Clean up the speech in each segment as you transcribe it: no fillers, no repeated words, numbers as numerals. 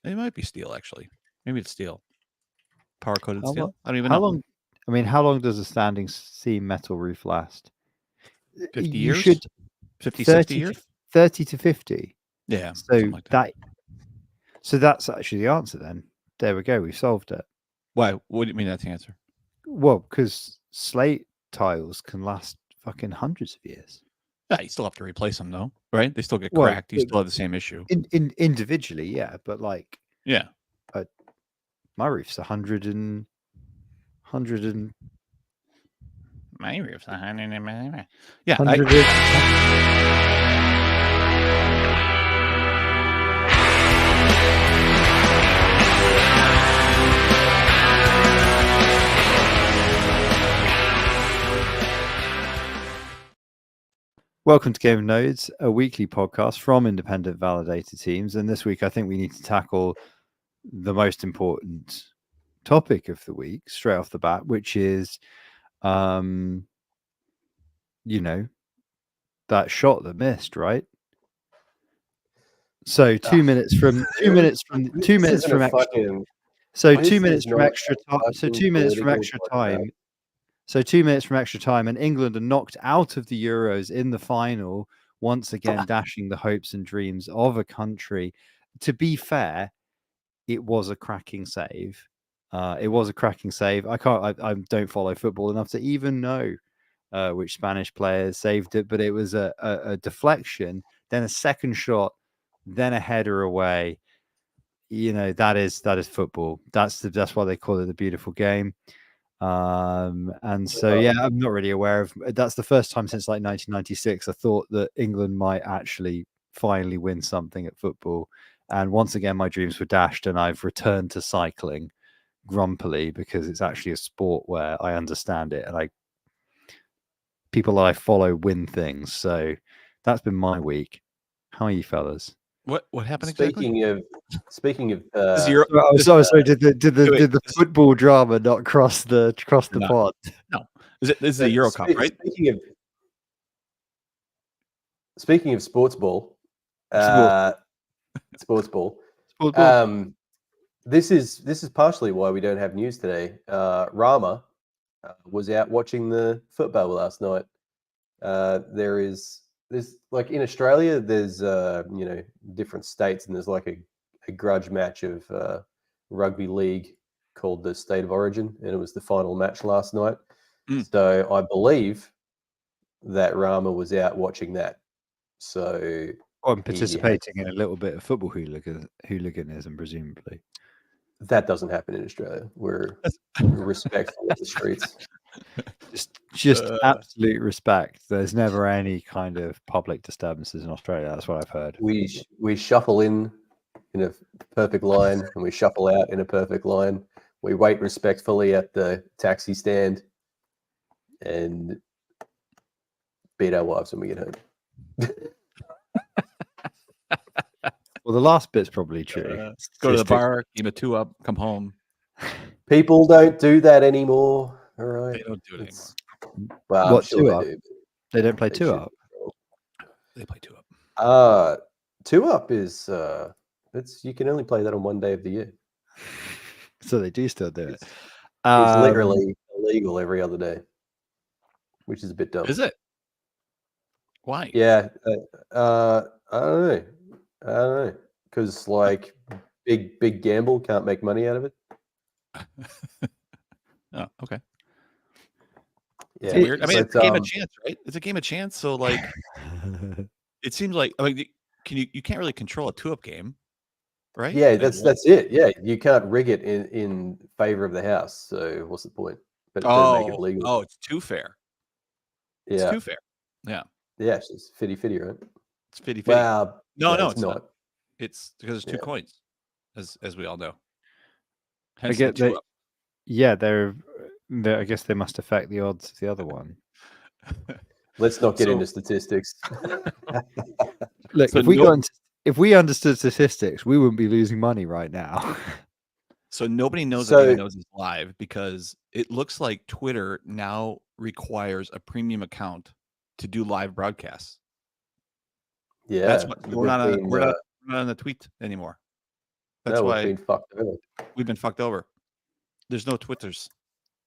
It might be steel, actually. Maybe it's steel. Power coated How, steel. I don't even how know. long? I mean, how long does a standing seam metal roof last? 50 You years? should 50, 60 30 years? to 30 to 50. Yeah, So something like that. that's actually the answer then. There we go. We've solved it. Why? What do you mean that's the answer? Well, because slate tiles can last fucking hundreds of years. Yeah, you still have to replace them, though, right? They still get Well, cracked. You still have the same issue. individually, yeah, but like Yeah. my roof's 100 and My roof's 100. Yeah. 100. Welcome to Game of Nodes, a weekly podcast from independent validator teams. And this week, I think we need to tackle the most important topic of the week straight off the bat, which is, that shot that missed, right? So 2 minutes from 2 minutes from 2 minutes from extra. So 2 minutes from extra time. So 2 minutes from extra time. So 2 minutes from extra time, and England are knocked out of the Euros in the final, once again dashing the hopes and dreams of a country. To be fair, it was a cracking save. I don't follow football enough to even know which Spanish players saved it, but it was a deflection, then a second shot, then a header away. That is football. That's why they call it the beautiful game. And so, yeah, I'm not really aware of. That's the first time since like 1996 I thought that England might actually finally win something at football. And once again, my dreams were dashed, and I've returned to cycling grumpily because it's actually a sport where I understand it, and people that I follow win things. So that's been my week. How are you, fellas? What happened exactly? Speaking of, sorry. Did the football drama not cross the pond? No, this is the Euro Cup, right? Speaking of sports ball, this is partially why we don't have news today. Rama was out watching the football last night. There's like in Australia, there's different states, and there's like a grudge match of rugby league called the State of Origin, and it was the final match last night. So I believe that Rama was out watching that. So I'm participating in a little bit of football hooliganism, presumably. That doesn't happen in Australia. We're respectful of the streets. Just absolute respect. There's never any kind of public disturbances in Australia. That's what I've heard. We shuffle in a perfect line, and we shuffle out in a perfect line. We wait respectfully at the taxi stand and beat our wives when we get home. Well, the last bit's probably true. Go to the bar, give a 2-up, come home. People don't do that anymore. All right, they don't do it anymore. Well, what, I'm sure they do. They don't play 2-up. They play 2-up. 2-up is you can only play that on one day of the year. So they do still do it. It's literally illegal every other day, which is a bit dumb. Is it? Why? Yeah, I don't know, because like big gamble can't make money out of it. Oh, okay. Yeah, it's weird. I mean, it's a game of chance, right? It's a game of chance. So, like, it seems like you can't really control a 2-up game, right? Yeah, that's it. Yeah, you can't rig it in favor of the house. So what's the point? But don't make it legal. Oh, it's too fair. Yeah, it's too fair. Yeah. Yeah, it's 50-50, right? It's 50-50. Well, no, it's not. It's because there's 2 coins, as we all know. Hence I get that. Yeah, they're. I guess they must affect the odds of the other one. Let's not get into statistics. Look, if we understood statistics, we wouldn't be losing money right now. So nobody knows that Game of Nodes is live because it looks like Twitter now requires a premium account to do live broadcasts. Yeah, that's what we're not on the tweet anymore. That's no, why we've been fucked over. we've been fucked over. There's no Twitters.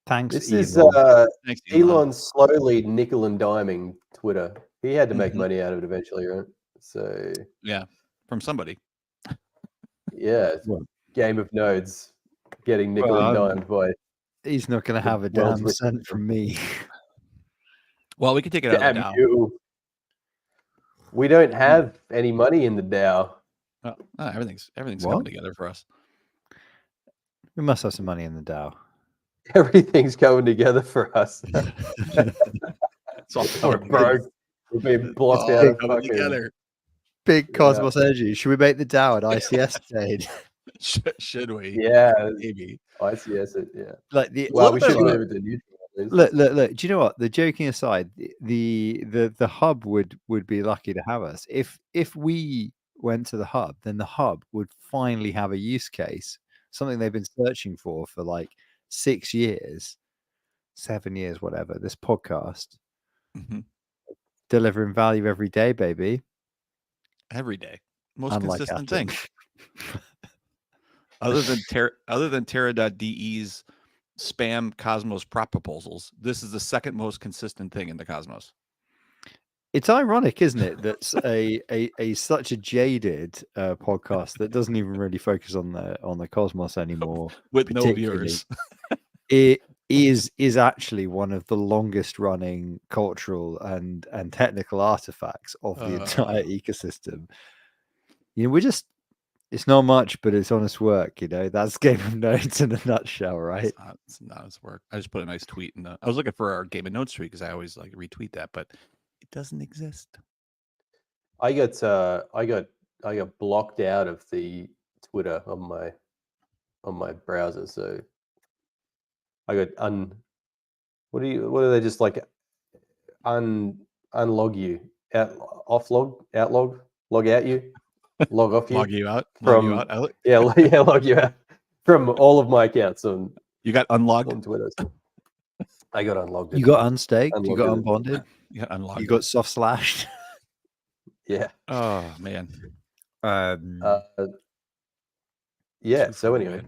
Thanks, This is Elon. Thanks, Elon. Elon slowly nickel and diming Twitter. He had to make Mhm. money out of it eventually, right? So Yeah, from somebody. yeah, Well- game of nodes getting nickel Well, and dimed by. He's not going to The have a world's damn richest cent man. from me. Well, we can take it out of the Damn DAO. you! We don't have any money in the DAO. Oh, everything's What? coming together for us. We must have some money in the DAO. Everything's coming together for us. It's all We're coming broke. We're being blocked all out of coming fucking. together. Big Yeah. Cosmos Energy. Should we make the DAO at ICS stage? Should we? Yeah, Maybe. ICS it. Yeah. Like the Well, we about should like- move it to neutral. At least. look. Do you know what? The joking aside, the hub would be lucky to have us. If we went to the hub, then the hub would finally have a use case, something they've been searching for like 6 years, 7 years, whatever. This podcast Mhm. delivering value every day, baby. Every day. Most Unlike consistent Atom. thing. Other than Terra.de's spam Cosmos prop proposals, this is the second most consistent thing in the Cosmos. It's ironic, isn't it? That's a such a jaded podcast that doesn't even really focus on the cosmos anymore. With no Particularly. viewers. It is actually one of the longest running cultural and technical artifacts of the entire ecosystem. You know, it's not much, but it's honest work. You know, that's Game of Nodes in a nutshell, right? It's not his work. I just put a nice tweet in I was looking for our Game of Notes tweet because I always like retweet that, but it doesn't exist. I got blocked out of the Twitter on my browser, so I got what do they just like unlog you outlog log out you log off you Log you out. from Log you out from all of my accounts on you got unlogged. Twitter. I got unlogged. You got unstaked. You got Unlogged. unbonded. You got unlogged. You got soft slashed. Yeah. Oh man. Yeah. Too So far anyway,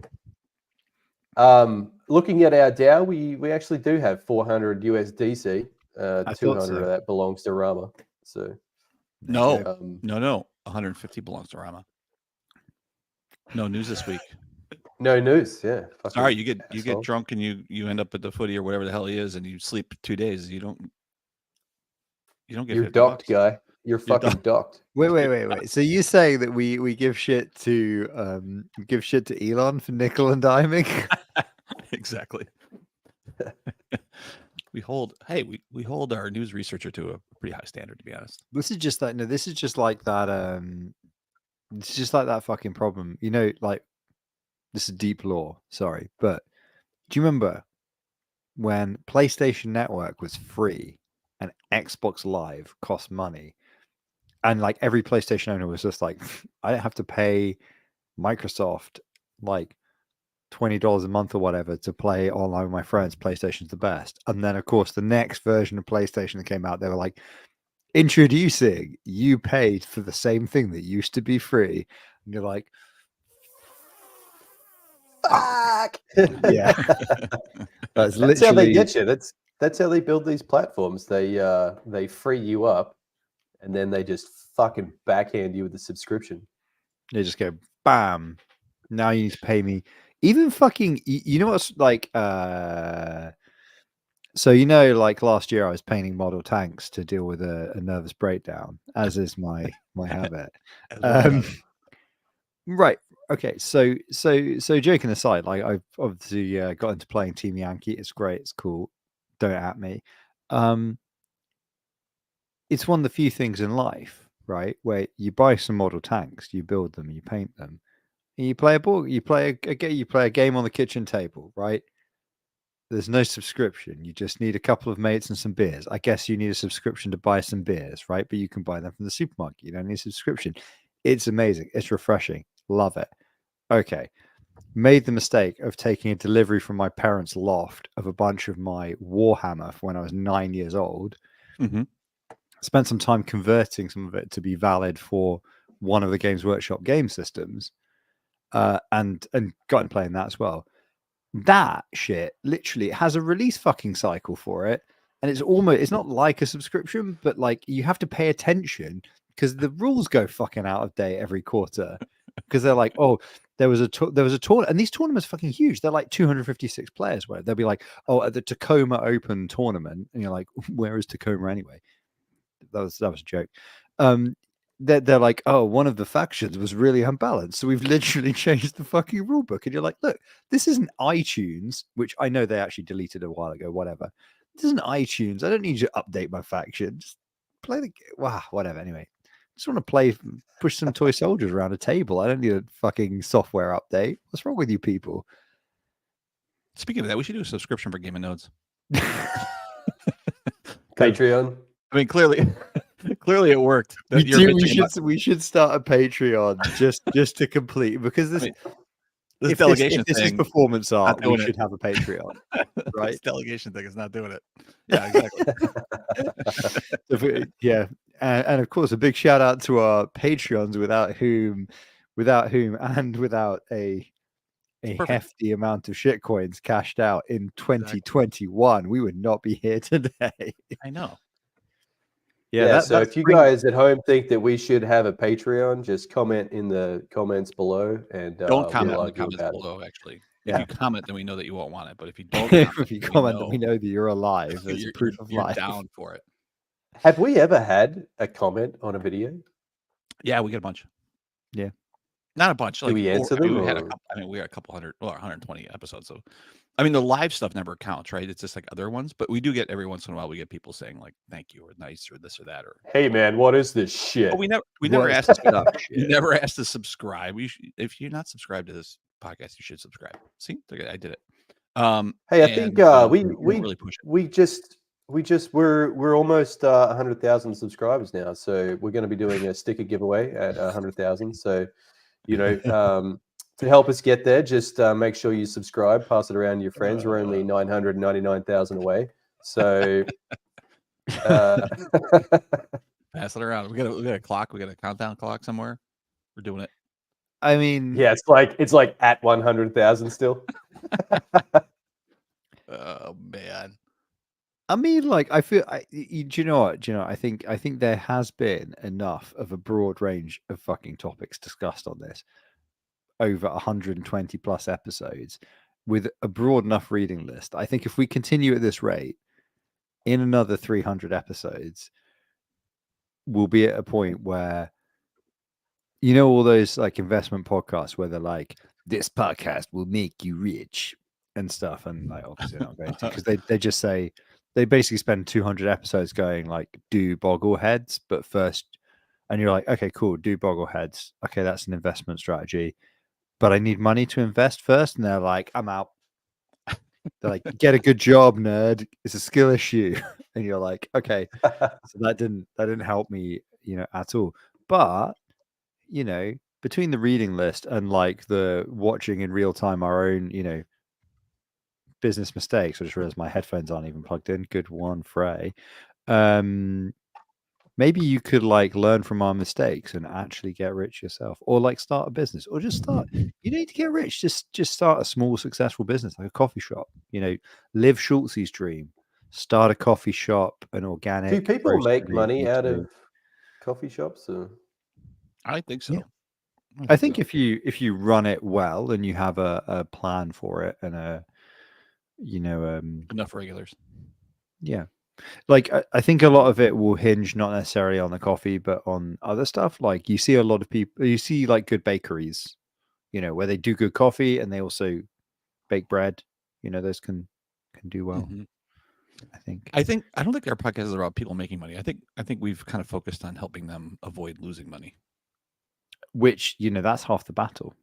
away. looking at our DAO, we actually do have 400 USDC. 200 so. of that belongs to Rama. So No. um, No. 150 belongs to Rama. No news this week. no news. Yeah. Fucking Sorry, you get asshole. drunk and you end up at the footy or whatever the hell he is, and you sleep 2 days. You don't get. You're 50 docked, bucks. guy. You're fucking docked. Wait. So you saying that we give shit to Elon for nickel and diming? Exactly. we hold our news researcher to a pretty high standard, to be honest. This is just like this is just like that. It's just like that fucking problem. You know, like this is deep lore. Sorry, but do you remember when PlayStation Network was free and Xbox Live cost money? And like every PlayStation owner was just like, I don't have to pay Microsoft like $20 a month or whatever to play online with my friends. PlayStation's the best. And then, of course, the next version of PlayStation that came out, they were like, introducing, you paid for the same thing that used to be free. And you're like, Fuck. yeah. That's That's how they literally get you. That's how they build these platforms. They free you up, and then they just fucking backhand you with the subscription. they just go bam. Now you need to pay me. Even fucking, you know what's like? So you know, like last year, I was painting model tanks to deal with a nervous breakdown, as is my habit. Right. Okay. So joking aside, like I've obviously got into playing Team Yankee. It's great. It's cool. Don't at me. It's one of the few things in life, right, where you buy some model tanks, you build them, you paint them, and you play a ball. You play a game on the kitchen table, right? There's no subscription. You just need a couple of mates and some beers. I guess you need a subscription to buy some beers, right? But you can buy them from the supermarket. You don't need a subscription. It's amazing. It's refreshing. Love it. Okay. Made the mistake of taking a delivery from my parents' loft of a bunch of my Warhammer for when I was 9 years old. Mm-hmm. Spent some time converting some of it to be valid for one of the Games Workshop game systems. and got in playing that as well. That shit literally has a release fucking cycle for it, and it's not like a subscription, but like you have to pay attention because the rules go fucking out of date every quarter. Because they're like, oh, there was a tournament, and these tournaments are fucking huge. They're like 256 players. Where they'll be like, oh, at the Tacoma Open tournament, and you're like, where is Tacoma anyway? That was a joke. They're like, oh, one of the factions was really unbalanced, so we've literally changed the fucking rule book. And you're like, look, this isn't iTunes, which I know they actually deleted a while ago. Whatever, this isn't iTunes. I don't need you to update my faction. Just play the wow, whatever. Anyway, just want to push some toy soldiers around a table. I don't need a fucking software update. What's wrong with you people? Speaking of that, we should do a subscription for Game of Nodes. Patreon. I mean, clearly it worked. We should start a Patreon just to complete, because this delegation thing, this is performance art, we should have a Patreon. Right? This delegation thing is not doing it. Yeah, exactly. Yeah. And of course, a big shout out to our Patreons, without whom and without a hefty amount of shitcoins cashed out in 2021, we would not be here today. I know. Yeah, so if you guys at home think that we should have a Patreon, just comment in the comments below, and don't comment in the comments below. Actually, if you comment, then we know that you won't want it. But if you don't, if you comment, then we know that you're alive. There's proof of life. Down for it. Have we ever had a comment on a video? Yeah, we get a bunch. Yeah, not a bunch. Like, do we answer them? We had a couple hundred, 120 episodes. So, I mean, the live stuff never counts, right? It's just like other ones. But we do get every once in a while. We get people saying like, "Thank you," or "Nice," or this or that, or "Hey, man, what is this shit?" But we never asked to we never asked to subscribe. If you're not subscribed to this podcast, you should subscribe. See, I did it. Hey, I think we're almost 100,000 subscribers now, so we're going to be doing a sticker giveaway at 100,000. So, to help us get there, just make sure you subscribe, pass it around to your friends. We're only 999,000 away, so pass it around. We got a clock. We got a countdown clock somewhere. We're doing it. I mean, yeah, it's like at 100,000 still. Oh man. I mean, like, I feel. Do you know what? I think there has been enough of a broad range of fucking topics discussed on this over 120 plus episodes with a broad enough reading list. I think if we continue at this rate, in another 300 episodes, we'll be at a point where, all those like investment podcasts where they're like, this podcast will make you rich and stuff, and like obviously not going to, because they just say. They basically spend 200 episodes going like, do Boggleheads, but first, and you're like, okay, cool, do Boggleheads. Okay, that's an investment strategy, but I need money to invest first. And they're like, I'm out. They're like, get a good job, nerd. It's a skill issue. And you're like, okay. So that didn't help me, at all. But, between the reading list and like the watching in real time our own, business mistakes. I just realized my headphones aren't even plugged in. Good one, Frey. Maybe you could like learn from our mistakes and actually get rich yourself, or like start a business, or just start. You need to get rich. Just start a small, successful business like a coffee shop. Live Schulze's dream. Start a coffee shop, an organic. Do people make money out of coffee shops? Or? I think so. Yeah. I think if you run it well and you have a plan for it and enough regulars. Yeah. Like I think a lot of it will hinge not necessarily on the coffee, but on other stuff. Like you see a lot of people, you see like good bakeries, where they do good coffee and they also bake bread. Those can do well. Mm-hmm. I don't think our podcast is about people making money. I think we've kind of focused on helping them avoid losing money. Which, that's half the battle.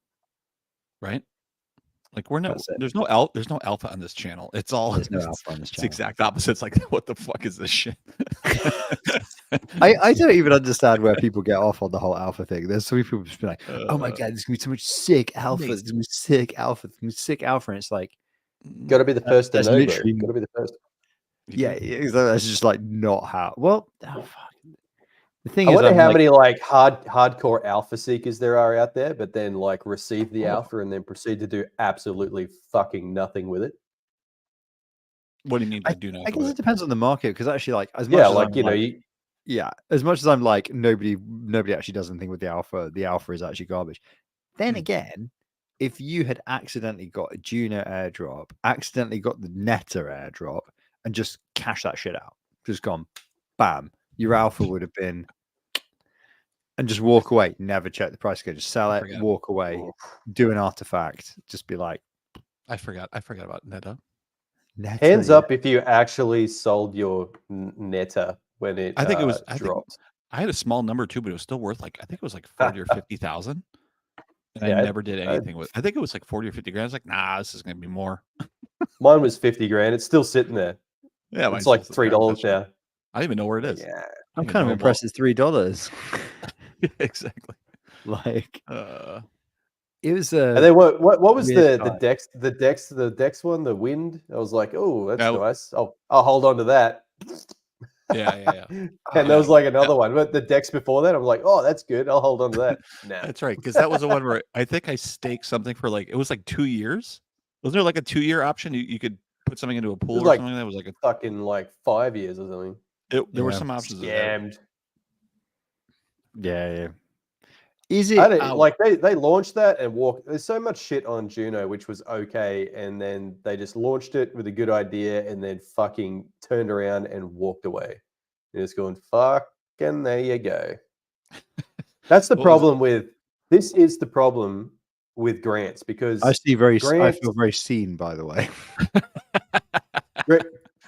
Right? Like there's no alpha on this channel. It's all there's no alpha on this channel. It's the exact opposite. It's like, what the fuck is this shit? I don't even understand where people get off on the whole alpha thing. There's so many people just be like, oh my god, there's gonna be so much sick alpha. There's gonna be sick alpha. There's gonna be sick alpha. And it's like, gotta be the first to know. Literally... Gotta be the first. Yeah, that's just like not how. Well, fuck. The thing I is, wonder I'm how like, many like hardcore alpha seekers there are out there, but then like receive the alpha and then proceed to do absolutely fucking nothing with it. What do you mean by do I nothing guess with it it? depends on the market because actually, like, as much Yeah, as like I'm you know, like, yeah, as much as I'm like nobody actually does anything with the alpha is actually garbage. Then Mm. again, if you had accidentally got a Juno airdrop, accidentally got the Netta airdrop, and just cash that shit out, just gone, bam, your alpha would have been, and just walk away, never check the price again, just sell I it, forgot. walk away, do an artifact, just be like, I forgot about Netta. Netta, hands yeah. up if you actually sold your Netta when it I think it was. I think dropped. I had a small number too, but it was still worth like I think it was like 40 or 50,000. And Yeah, I never did anything with. I think it was like 40 or 50 grand. I was like, nah, this is gonna be more. Mine was 50 grand. It's still sitting there. Yeah, It's like $3 now. I don't even know where it is. Yeah. I'm kind of impressed. It's $3. Exactly. Like Uh, it was And then what was weird the time. Dex one, the wind? I was like, oh, that's Oh. nice. I'll hold on to that. yeah. And there was like another one, but the Dex before that, I'm like, oh, that's good. I'll hold on to that. Nah. That's right, because that was the one where I think I staked something for like it was like 2 years. Wasn't there like a 2-year option? You could put something into a pool or like something that was like a fucking like 5 years or something. there were Yeah. some options. of that. Scammed. Yeah. Is I it don't, like they launched that and walked. There's so much shit on Juno, which was okay, and then they just launched it with a good idea, and then fucking turned around and walked away. And it's going fucking there you go. That's the What was problem with this. Is the problem with grants because I feel very grants seen, by the way.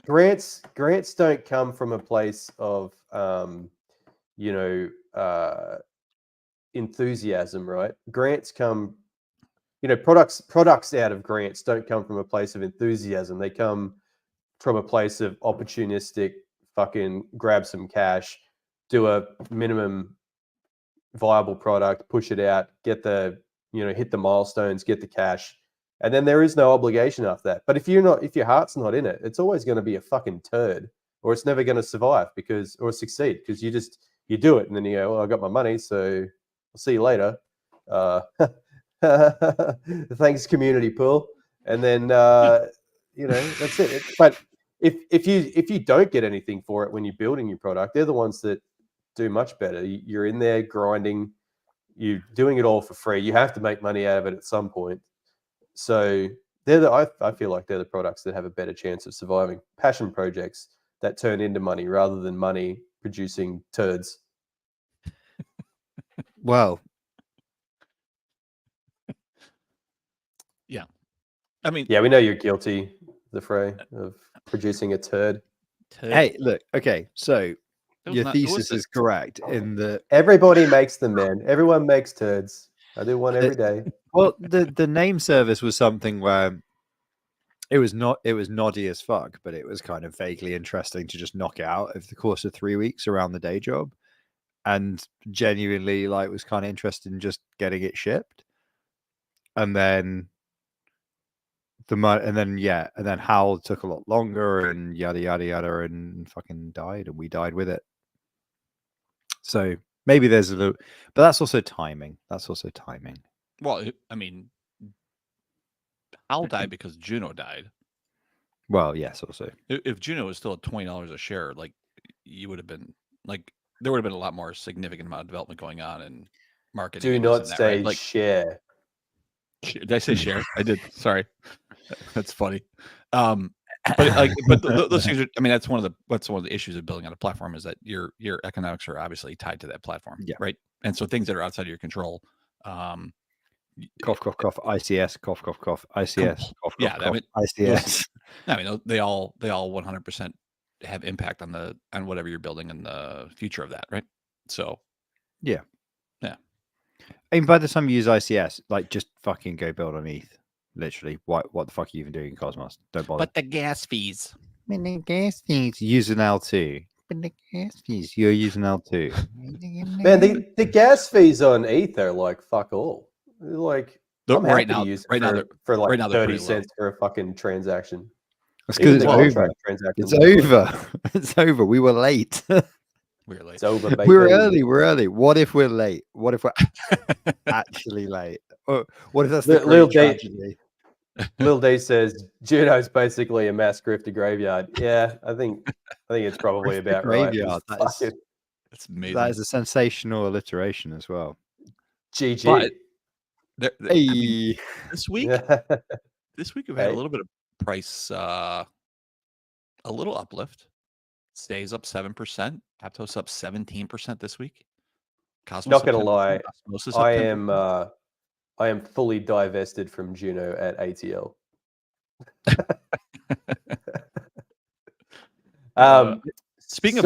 grants don't come from a place of enthusiasm, right? Grants come, products out of grants don't come from a place of enthusiasm. They come from a place of opportunistic fucking grab some cash, do a minimum viable product, push it out, get the, hit the milestones, get the cash. And then there is no obligation after that. But if your heart's not in it, it's always going to be a fucking turd, or it's never going to survive or succeed because you do it and then you go, well, I got my money, so I'll see you later. Thanks, community pool. And then that's it. But if you don't get anything for it when you're building your product, they're the ones that do much better. You're in there grinding, you're doing it all for free. You have to make money out of it at some point. So I feel like they're the products that have a better chance of surviving. Passion projects that turn into money rather than money producing turds. Well, Yeah. I mean, yeah, we know you're guilty, the Frey, of producing a turd. hey, look, okay, so your thesis is correct in the everybody makes them, man. Everyone makes turds. I do one every day. Well, the name service was something where it was noddy as fuck, but it was kind of vaguely interesting to just knock it out over the course of 3 weeks around the day job, and genuinely like was kind of interested in just getting it shipped, and then and then Howl took a lot longer and yada yada yada and fucking died, and we died with it. So maybe there's a little, but that's also timing. Well, I mean, Howl died because Juno died. Well, yes, also. If Juno was still at $20 a share, like you would have been like there would have been a lot more significant amount of development going on and marketing. Do not say right? Share. Did I say share? I did. Sorry, that's funny. But those things are. I mean, that's one of the issues of building on a platform is that your economics are obviously tied to that platform, right? And so things that are outside of your control. Cough, cough, cough. ICS. Cough, cough, cough. ICS. Cough, yeah, cough, ICS. I mean, they all 100% have impact on whatever you're building in the future of that, right? So, yeah. I mean, by the time you use ICS, like just fucking go build on ETH. Literally, what the fuck are you even doing in Cosmos? Don't bother. But the gas fees. The gas fees. Use an L2. But the gas fees. You're using L2. Man, the gas fees on ETH are like fuck all. Like I'm happy to use it for like 30 cents for a fucking transaction. That's because it's over. It's over. It's over. We were late. We're late. It's over, baby. We're early. We're early. What if we're late? What if we're actually late? Or what if that's the Lil great D- tragedy? Lil D says Juno's basically a mass grifter graveyard. Yeah, I think it's probably Grifter about right. graveyard. It's That is, fucking That's amazing. that is a sensational alliteration as well. GG. But I mean, Hey, this week we've had a Hey. little bit of price, a little uplift. Stays up 7%. Aptos up 17% this week. Cosmos Not up gonna 10%, lie, Osmosis up I 10%. am fully divested from Juno at ATL. Speaking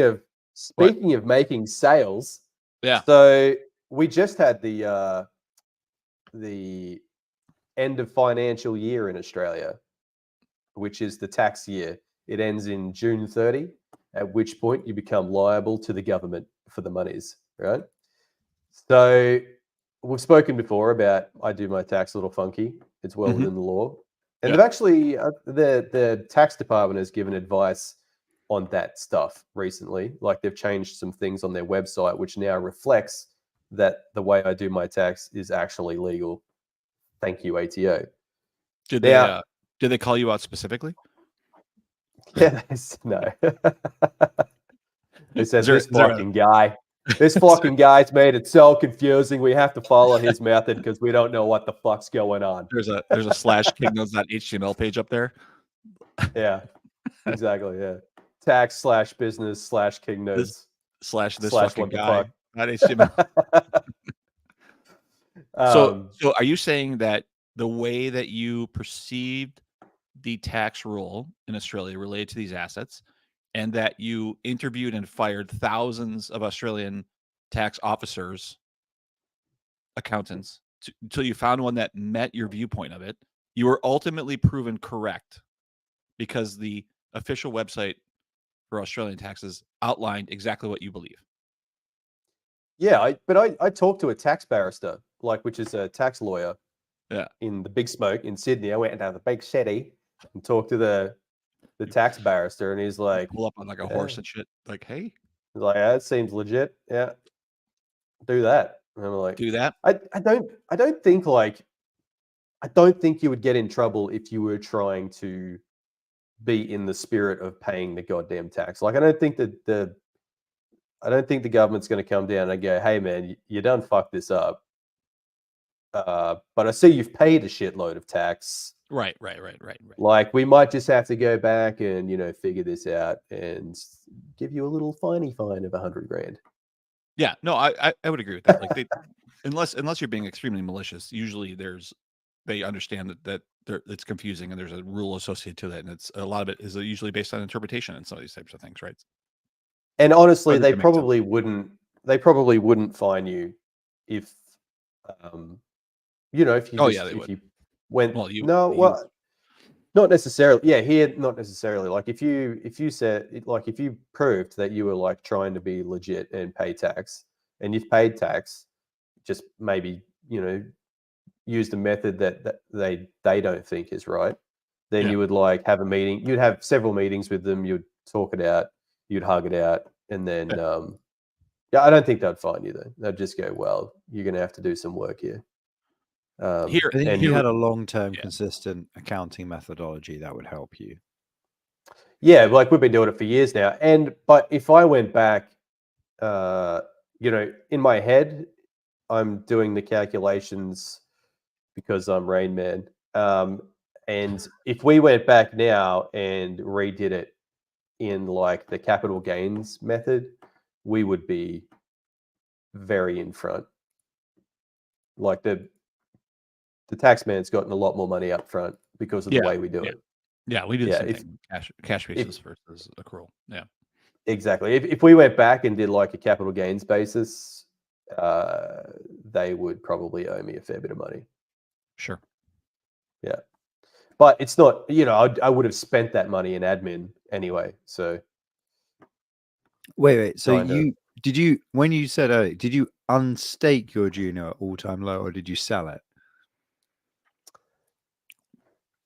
of speaking of making sales, Yeah. So we just had the end of financial year in Australia, which is the tax year. It ends in June 30, at which point you become liable to the government for the monies, right? So we've spoken before about I do my tax a little funky. It's well within the law. And they've actually, the tax department has given advice on that stuff recently. Like they've changed some things on their website, which now reflects that the way I do my tax is actually legal. Thank you, ATO. Did Now- they call you out specifically? Yeah, no. They said Is there- this is there a- fucking guy. This fucking guy's made it so confusing. We have to follow his method because we don't know what the fuck's going on. There's a /kingdoms.html page up there. Yeah, exactly. Yeah, tax/business/king nodes. Slash this Slash fucking what the guy. fuck. Not HTML. So are you saying that the way that you perceived the tax rule in Australia related to these assets, and that you interviewed and fired thousands of Australian tax officers, accountants, until you found one that met your viewpoint of it, you were ultimately proven correct because the official website for Australian taxes outlined exactly what you believe? Yeah, I talked to a tax barrister, which is a tax lawyer. Yeah. In the Big Smoke in Sydney, I went down the Big City and talked to the tax barrister, and he's like, Pull up on like a horse and shit. Like, hey, "Yeah, it seems legit. Yeah, do that." And I'm like, do that. I don't think you would get in trouble if you were trying to be in the spirit of paying the goddamn tax. Like, I don't think the government's going to come down and go, "Hey, man, you done fucked this up. But I see you've paid a shitload of tax. Right. Like, we might just have to go back and figure this out and give you a little fine of $100,000." Yeah, no, I would agree with that. Like, unless you're being extremely malicious, usually they understand that it's confusing and there's a rule associated to that, and it's a lot of it is usually based on interpretation and some of these types of things, right? And honestly, Whether they that makes sense. probably wouldn't fine you if if you Oh, just, yeah, they if would. you went Well, not necessarily. Yeah, here not necessarily. Like if you said, like if you proved that you were like trying to be legit and pay tax, and you've paid tax, just maybe used a method that they don't think is right, then Yeah. you would like have a meeting. You'd have several meetings with them. You'd talk it out. You'd hug it out, and then yeah, I don't think they'd fine you though. They'd just go, "Well, you're going to have to do some work here." Here, I think and if you you had would- a long-term, Yeah. consistent accounting methodology, that would help you. Yeah, like we've been doing it for years now. But if I went back, in my head, I'm doing the calculations because I'm Rain Man. And if we went back now and redid it in like the capital gains method, we would be very in front. Like the tax man's gotten a lot more money up front because of the Yeah, way we do yeah. it. Yeah, we do the Yeah, same if- thing. Cash basis versus accrual. Yeah. Exactly. If we went back and did like a capital gains basis, they would probably owe me a fair bit of money. Sure. But it's not, I would have spent that money in admin anyway. So Wait. So Kinda. when you said earlier, did you unstake your Juno at all-time low, or did you sell it?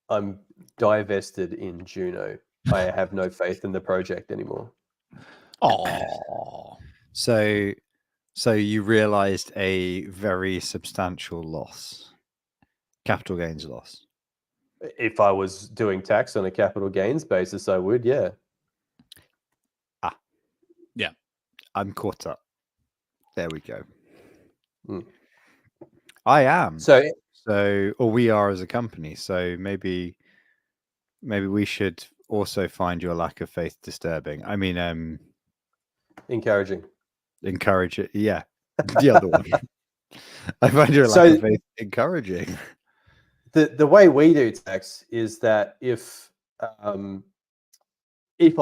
I'm divested in Juno. I have no faith in the project anymore. Oh, So you realized a very substantial loss, capital gains loss. If I was doing tax on a capital gains basis, I would, yeah. I'm caught up. There we go. Mm. I am. So Or we are as a company. So maybe we should also find your lack of faith disturbing. I mean, encouraging. encourage it. Yeah, the other one. I find your lack So- of faith encouraging. The way we do tax is that if I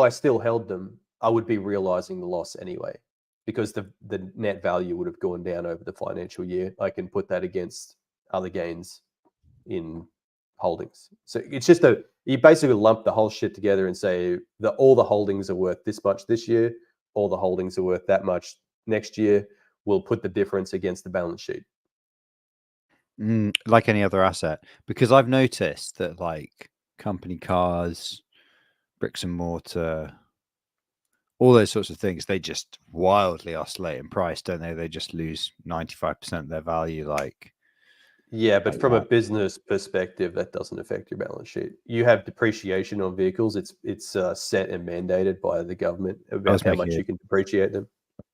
still held them, I would be realizing the loss anyway, because the net value would have gone down over the financial year. I can put that against other gains in holdings. So it's just you basically lump the whole shit together and say that all the holdings are worth this much this year, all the holdings are worth that much next year. We'll put the difference against the balance sheet. Like any other asset, because I've noticed that like company cars, bricks and mortar, all those sorts of things, they just wildly oscillate in price, don't they? They just lose 95% of their value. Like, Yeah, but like from a that. business perspective, that doesn't affect your balance sheet. You have depreciation on vehicles. It's set and mandated by the government about how much you can depreciate them.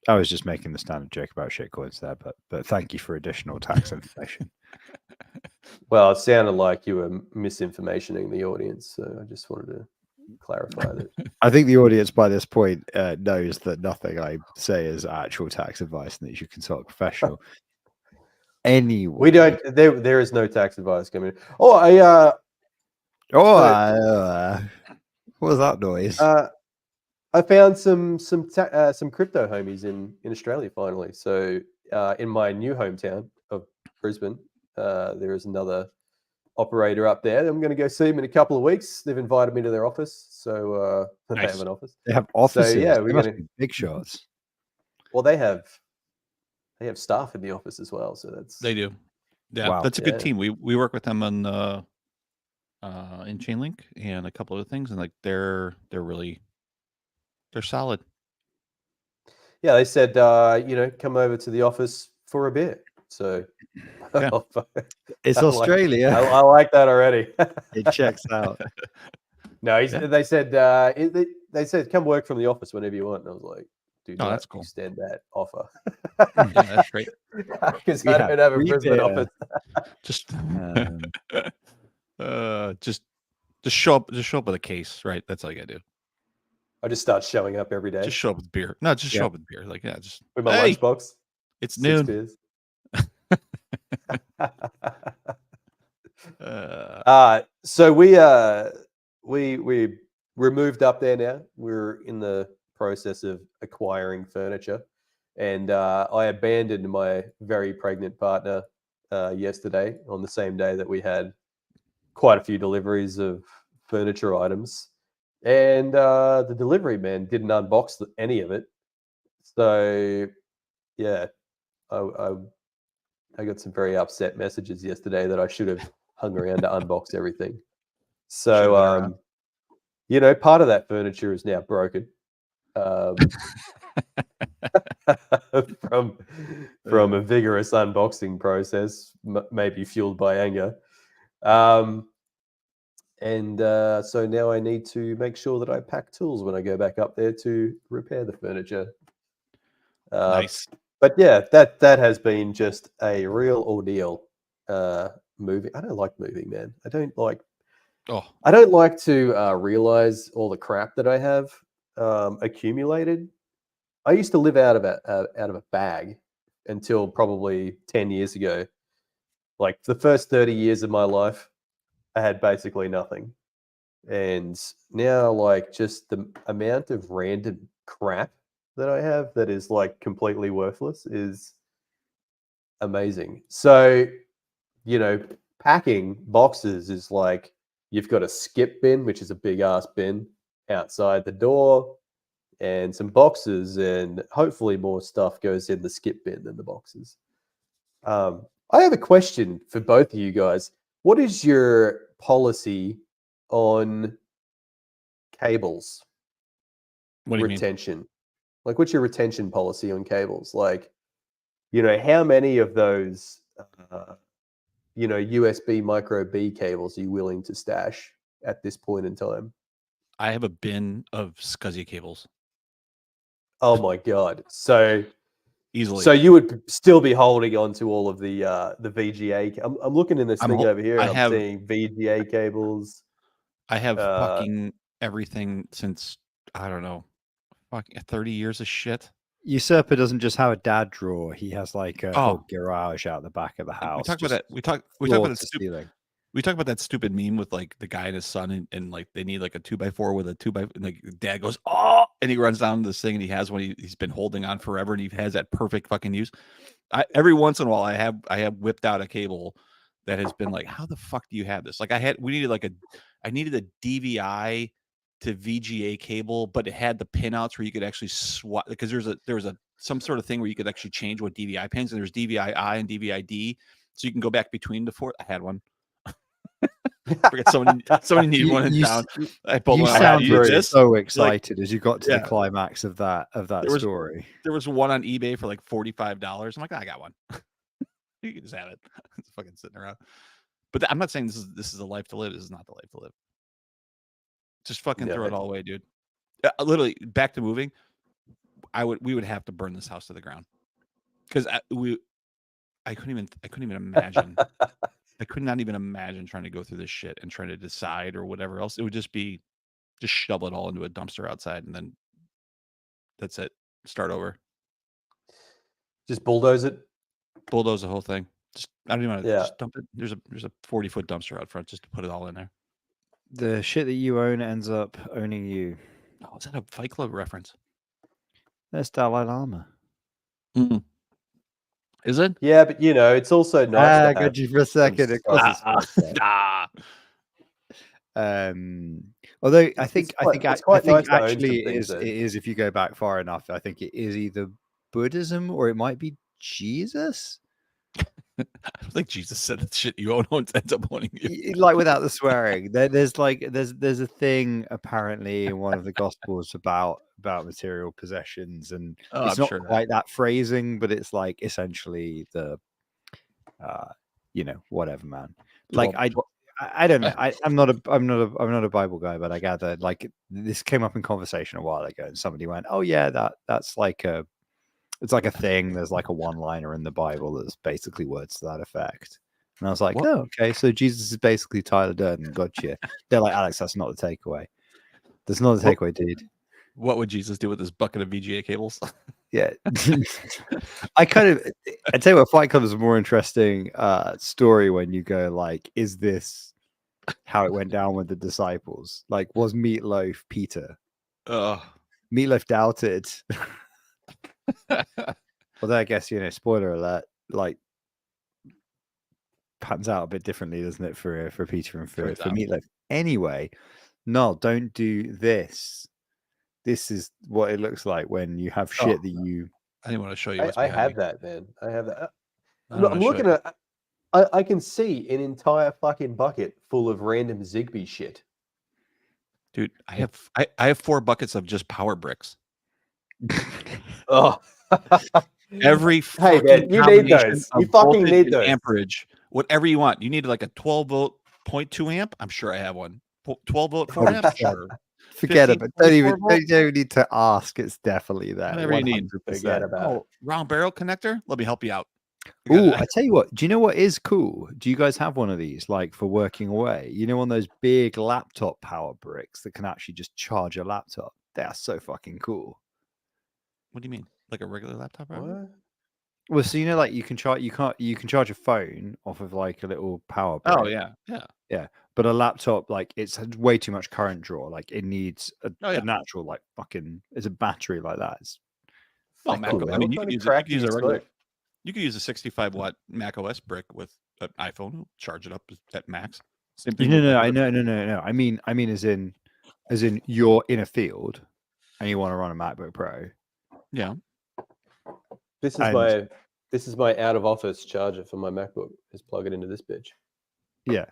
I was just making the standard joke about shitcoins there, but thank you for additional tax information. Well, it sounded like you were misinformationing the audience, so I just wanted to clarify that. I think the audience by this point knows that nothing I say is actual tax advice and that you consult a professional. Anyway, We don't. There is no tax advice coming. Oh, what was that noise? I found some crypto homies in Australia finally. So in my new hometown of Brisbane, there is another operator up there. I'm going to go see them in a couple of weeks. They've invited me to their office, so they Nice. have an office. They have offices. So, yeah, They we're must gonna- be big shots. Well, they have staff in the office as well. So that's they do. Yeah, Wow. that's a good Yeah. team. We work with them on in Chainlink and a couple other things, and like they're solid. Yeah, they said come over to the office for a beer. So Yeah. It's I like- Australia. I like that already. It checks out. No, Yeah. they said they said come work from the office whenever you want, and I was like, do Oh, not that's cool. extend that offer Yeah, that's great. because We I have don't have a free Brisbane beer. office. Just Um, just show up with a case, right? That's all you gotta do. I just start showing up every day Just show up with beer. No, just Yeah. show up with beer. Like, yeah, just with my hey, lunchbox. it's 6 noon. beers. So we're moved up there now. We're in the process of acquiring furniture, and I abandoned my very pregnant partner yesterday on the same day that we had quite a few deliveries of furniture items, and the delivery man didn't unbox any of it. So yeah, I got some very upset messages yesterday that I should have hung around to unbox everything. Should've been So, part of that furniture is now broken from a vigorous unboxing process, maybe fueled by anger. So now I need to make sure that I pack tools when I go back up there to repair the furniture. Nice. But yeah, that has been just a real ordeal. Moving, I don't like moving, man. I don't like to realize all the crap that I have accumulated. I used to live out of a bag until probably 10 years ago. Like the first 30 years of my life, I had basically nothing. And now, like, just the amount of random crap that I have that is like completely worthless is amazing. So, packing boxes is like you've got a skip bin, which is a big ass bin outside the door, and some boxes, and hopefully more stuff goes in the skip bin than the boxes. I have a question for both of you guys. What is your policy on cables? What do you mean? retention? Like, what's your retention policy on cables? Like, how many of those, USB micro B cables are you willing to stash at this point in time? I have a bin of SCSI cables Oh my god! So easily. you would still be holding on to all of the VGA. I'm looking in this I'm thing hol- over here, I and I'm have seeing VGA cables. I have Uh, fucking everything since I don't know, fucking 30 years of shit. Usurper doesn't just have a dad drawer; he has like a whole Oh, garage out the back of the we house. talked about just that. We talked floor about that to stupid. ceiling. We talked about that stupid meme with like the guy and his son, and like they need like a 2x4 with a 2x. And like dad goes, oh, and he runs down this thing, and he has one he's been holding on forever, and he has that perfect fucking use. Every once in a while, I have whipped out a cable that has been like, how the fuck do you have this? Like I needed a DVI to VGA cable, but it had the pinouts where you could actually swap, because there was some sort of thing where you could actually change what DVI pins, and there's DVI-I and DVI-D, so you can go back between the four. I had one. I forget somebody needed one in town. I pulled You one out. sound You need this? so Like, excited as you got to yeah. the climax of that There was- story. There was one on eBay for like $45. I'm like, I got one. You can just have it. It's fucking sitting around. But I'm not saying this is a life to live. This is not the life to live. Just fucking throw it all away, dude. Literally, back to moving. We would have to burn this house to the ground, because I couldn't even imagine. I could not even imagine trying to go through this shit and trying to decide or whatever else. It would just be, just shovel it all into a dumpster outside, and then that's it. Start over. Just bulldoze it. Bulldoze the whole thing. Just, I don't even want to just dump it. There's a 40-foot dumpster out front just to put it all in there. The shit that you own ends up owning you. Oh, is that a Fight Club reference? That's Dalai Lama. Is it? Yeah, but it's also nice to have. Got you for a second. Of course it's although I think it's quite nice to own actually some it things, is though. it is, if you go back far enough, I think it is either Buddhism or it might be Jesus. I don't think Jesus said that shit you own ends up owning you. Like, without the swearing, there's a thing apparently in one of the gospels about material possessions, and it's I'm not sure quite that phrasing, but it's like essentially the whatever, man. Like, I don't know. I'm not a Bible guy, but I gather like this came up in conversation a while ago, and somebody went, "Oh yeah, that's like it's like a thing. There's like a one-liner in the Bible that's basically words to that effect." And I was like, What? "Oh, okay. So Jesus is basically Tyler Durden. Gotcha." They're like, "Alex, that's not the takeaway. That's not the takeaway, dude." What would Jesus do with this bucket of VGA cables? Yeah. I'd tell you what, Fight Club is a more interesting story when you go like, is this how it went down with the disciples? Like, was Meatloaf Peter? Meatloaf doubted. Although I guess, spoiler alert, like, pans out a bit differently, doesn't it, for Peter and for Meatloaf? Anyway, no, don't do this. This is what it looks like when you have shit that you. I didn't want to show you. I have that, man. I have that. I'm looking at. I can see an entire fucking bucket full of random Zigbee shit. Dude, I have 4 buckets of just power bricks. Oh, every hey man, you need those. You fucking need those. Amperage, whatever you want. You need like a 12-volt 0.2 amp. I'm sure I have one. 12-volt 4 amp. Sure. Forget it. Don't even need to ask. It's definitely there. Whatever you need. Forget about it. Round barrel connector. Let me help you out. Oh, I tell you what. Do you know what is cool? Do you guys have one of these, like, for working away? You know, one of those big laptop power bricks that can actually just charge a laptop. They are so fucking cool. What do you mean? Like a regular laptop? What? Well, so like you can charge a phone off of like a little power brick. Oh yeah. But a laptop, like, it's way too much current draw. Like, it needs a natural, like, fucking, it's a battery like that. It's cool. I mean, you could use a regular. You could use a 65-watt Mac OS brick with an iPhone. Charge it up at max. Same thing. No. I mean, as in you're in a field and you want to run a MacBook Pro. Yeah. This is my out of office charger for my MacBook. Just plug it into this bitch. Yeah.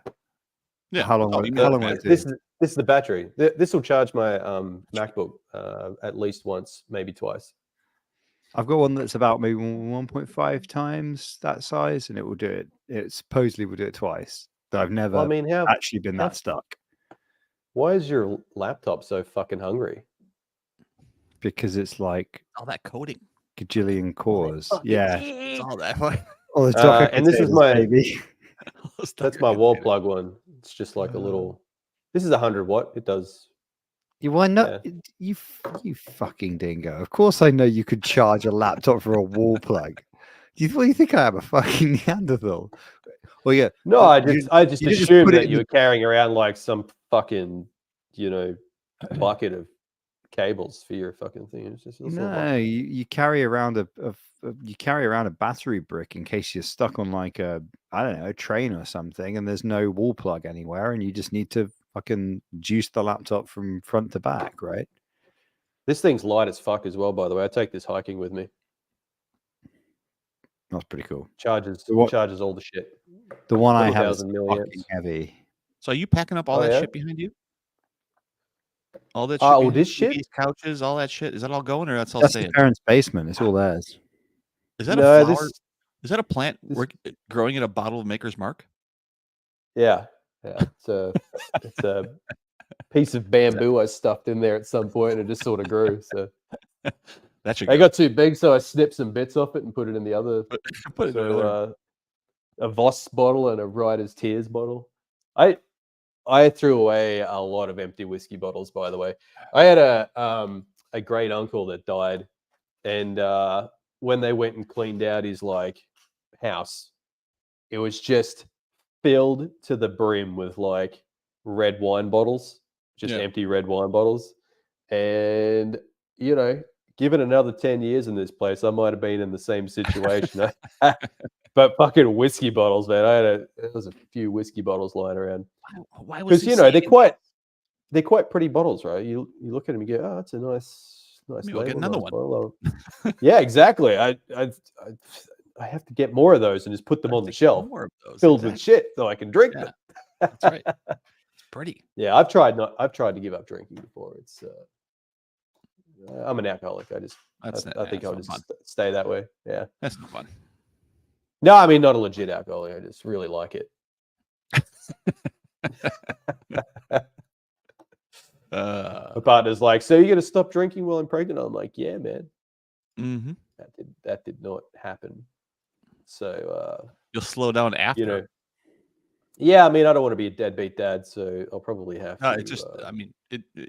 Yeah. How long? Oh, you How can long do will that. it This do? is this is the battery. This will charge my MacBook at least once, maybe twice. I've got one that's about maybe 1.5 times that size, and it will do it. It supposedly will do it twice, but I've never Well, I mean, actually been how- that stuck why is your laptop so fucking hungry? because it's like All that coding. gajillion cores. fucking Yeah, It's all that. All all the Docker and this is containers, my- baby. those That's Docker my wall containers. plug one. It's just like a little. This is 100 watt. It does. You why not? You fucking dingo. Of course I know you could charge a laptop for a wall plug. What do you think I am, a fucking Neanderthal? Well, yeah. No, but I just you just assumed put it that in you the- were carrying around like some fucking, bucket of cables for your fucking thing. It's just a little No, you carry around you carry around a battery brick in case you're stuck on like a a train or something, and there's no wall plug anywhere, and you just need to fucking juice the laptop from front to back, right? This thing's light as fuck as well, by the way. I take this hiking with me. That's pretty cool. Charges What- charges all the shit. The one I Couple have is thousand milliamps. fucking heavy. So are you packing up all Oh, that yeah? shit behind you? All that shit. Oh, behind this you? shit? These couches, all that shit. Is that all going, or that's all That's the staying? parents' basement. It's all theirs. Is that No, a flower? this. Is that a plant this- growing in a bottle of Maker's Mark? Yeah, it's a piece of bamboo I stuffed in there at some point, and it just sort of grew. So That should I go. got too big, so I snipped some bits off it and put it in the other. Put it over there. So a Voss bottle and a Writer's Tears bottle. I threw away a lot of empty whiskey bottles, by the way. I had a great uncle that died, and when they went and cleaned out his house, it was just filled to the brim with like red wine bottles, just Yeah. empty red wine bottles. And given another 10 years in this place, I might have been in the same situation. But fucking whiskey bottles, man. There was a few whiskey bottles lying around. Why was Because he they're saving- quite pretty bottles, right? You look at them and go, oh, that's a nice Maybe I'll get label, another nice one. bottle. Yeah, exactly. I have to get more of those and just put them on the shelf, More of those, filled with exactly. shit, so I can drink Yeah. them. That's right. It's pretty. Yeah, I've tried to give up drinking before. It's I'm an alcoholic. I think I'll that's just not fun. stay that way. Yeah. That's no fun. No, I mean not a legit alcoholic. I just really like it. My partner's like, so you're gonna stop drinking while I'm pregnant? I'm like, yeah, man. Mm-hmm. That did not happen. So You'll slow down after. yeah, I mean I don't want to be a deadbeat dad, so I'll probably have No, to. it just. I mean,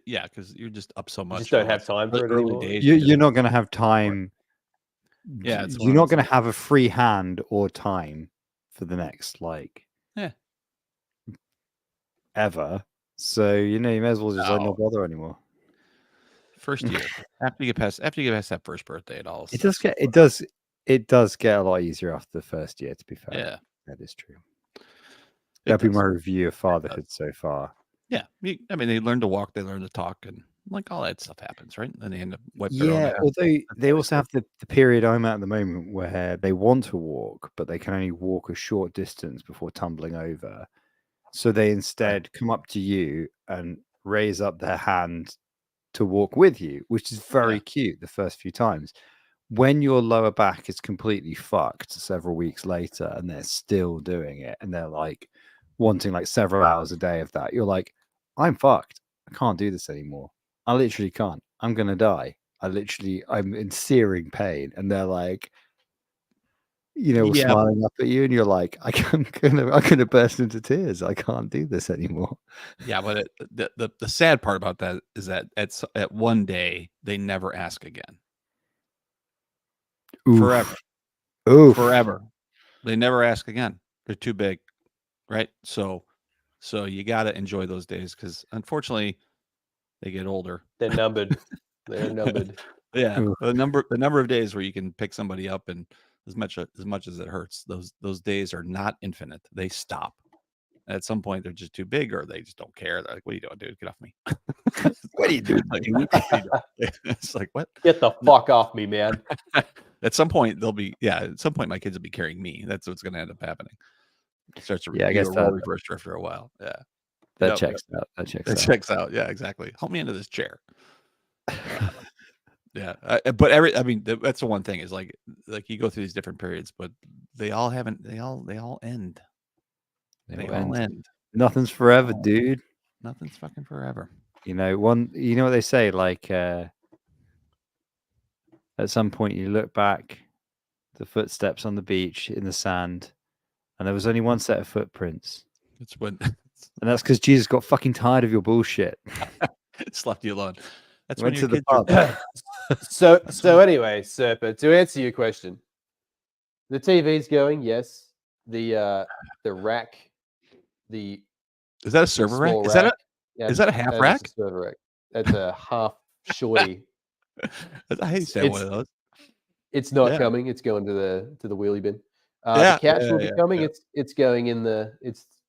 yeah, because you're just up so much. just don't for have time the for it early anymore. days. You're not going to have time. Yeah, it's one you're of not those going to have a free hand or time for the next Yeah. ever. So you may as well just No. not bother anymore. First year after you get past that first birthday, it all. It does get a lot easier after the first year. To be fair, Yeah, that is true. it That'd be does. my review of fatherhood so far. Yeah, I mean, they learn to walk, they learn to talk, and all that stuff happens, right? And they end up wiping their own Yeah, ass. although they really also have the period I'm at the moment where they want to walk, but they can only walk a short distance before tumbling over. So they instead come up to you and raise up their hand to walk with you, which is very Yeah. cute the first few times. When your lower back is completely fucked several weeks later and they're still doing it and they're like wanting like several hours a day of that, you're like, I'm fucked. I can't do this anymore. I literally can't. I'm gonna die. I'm in searing pain. And they're like, Yeah. smiling up at you, and you're like, I'm gonna burst into tears. I can't do this anymore. Yeah, but the sad part about that is that at one day they never ask again. Oof. Forever. Oof. Forever. They never ask again. They're too big, right? So you got to enjoy those days because unfortunately they get older. They're numbered. They're numbered. Yeah, Oof. the number of days where you can pick somebody up and as much as it hurts, those days are not infinite. They stop. At some point, they're just too big, or they just don't care. They're like, "What are you doing, dude? Get off me!" What are you doing? Like, what are you doing? It's like, what? Get the fuck off me, man. At some point, at some point, my kids will be carrying me. That's what's going to end up happening. It starts to Yeah, I guess do a role that- reverse after a while. Yeah. That Yep, checks out. That checks That out. checks out. Yeah, exactly. Help me into this chair. Yeah, but that's the one thing is like you go through these different periods, but they all haven't. They all end. They all end. Nothing's forever, Oh. dude. Nothing's fucking forever. You know what they say, like at some point you look back, the footsteps on the beach in the sand, and there was only one set of footprints. It's when And that's because Jesus got fucking tired of your bullshit. it's left you alone. That's Went when your to the kids are pub. So anyway, Serpa, to answer your question, the TV's going, yes. The rack, the Is that a server rack? small Is that rack, is that a half that is rack? a server rack. That's a half shorty. I used to have one of those. It's not Yeah. coming. It's going to the wheelie bin. Yeah, The couch will be yeah, coming. yeah. It's going in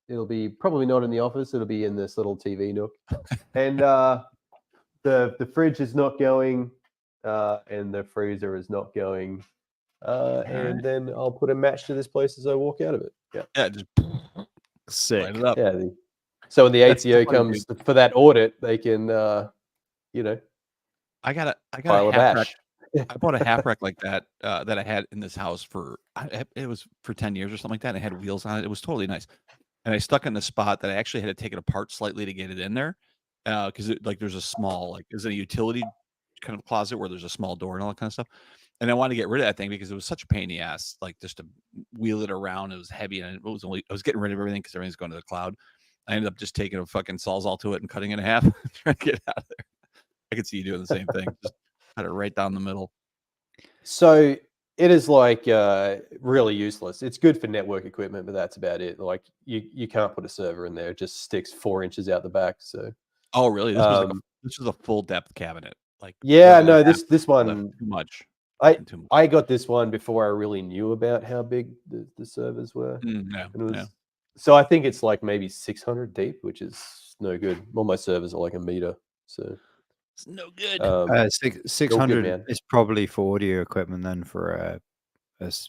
it'll be probably not in the office. It'll be in this little TV nook. And the fridge is not going, and the freezer is not going. And then I'll put a match to this place as I walk out of it. Yeah. Yeah, just Sick. light it up. Yeah. So when the That's the ATO funny comes for that audit, they can, I got file a a half rack. bash. I bought a half rack like that that I had in this house it was for 10 years or something like that. It had wheels on it. It was totally nice. And I stuck it in a spot that I actually had to take it apart slightly to get it in there. Because there's a small, there's a utility kind of closet where there's a small door and all that kind of stuff. And I wanted to get rid of that thing because it was such a pain in the ass, just to wheel it around. It was heavy and I was getting rid of everything because everything's going to the cloud. I ended up just taking a fucking Sawzall to it and cutting it in half, trying to get it out of there. I could see you doing the same thing. Just cut it right down the middle. So it is really useless. It's good for network equipment, but that's about it. Like you can't put a server in there; it just sticks 4 inches out the back. So Oh, really? This was a full depth cabinet. yeah, no, this one too much. I got this one before I really knew about how big the servers were. So I think it's maybe 600 deep, which is no good. All my servers are like a meter, so it's no good. 600 man. is probably for audio equipment. Then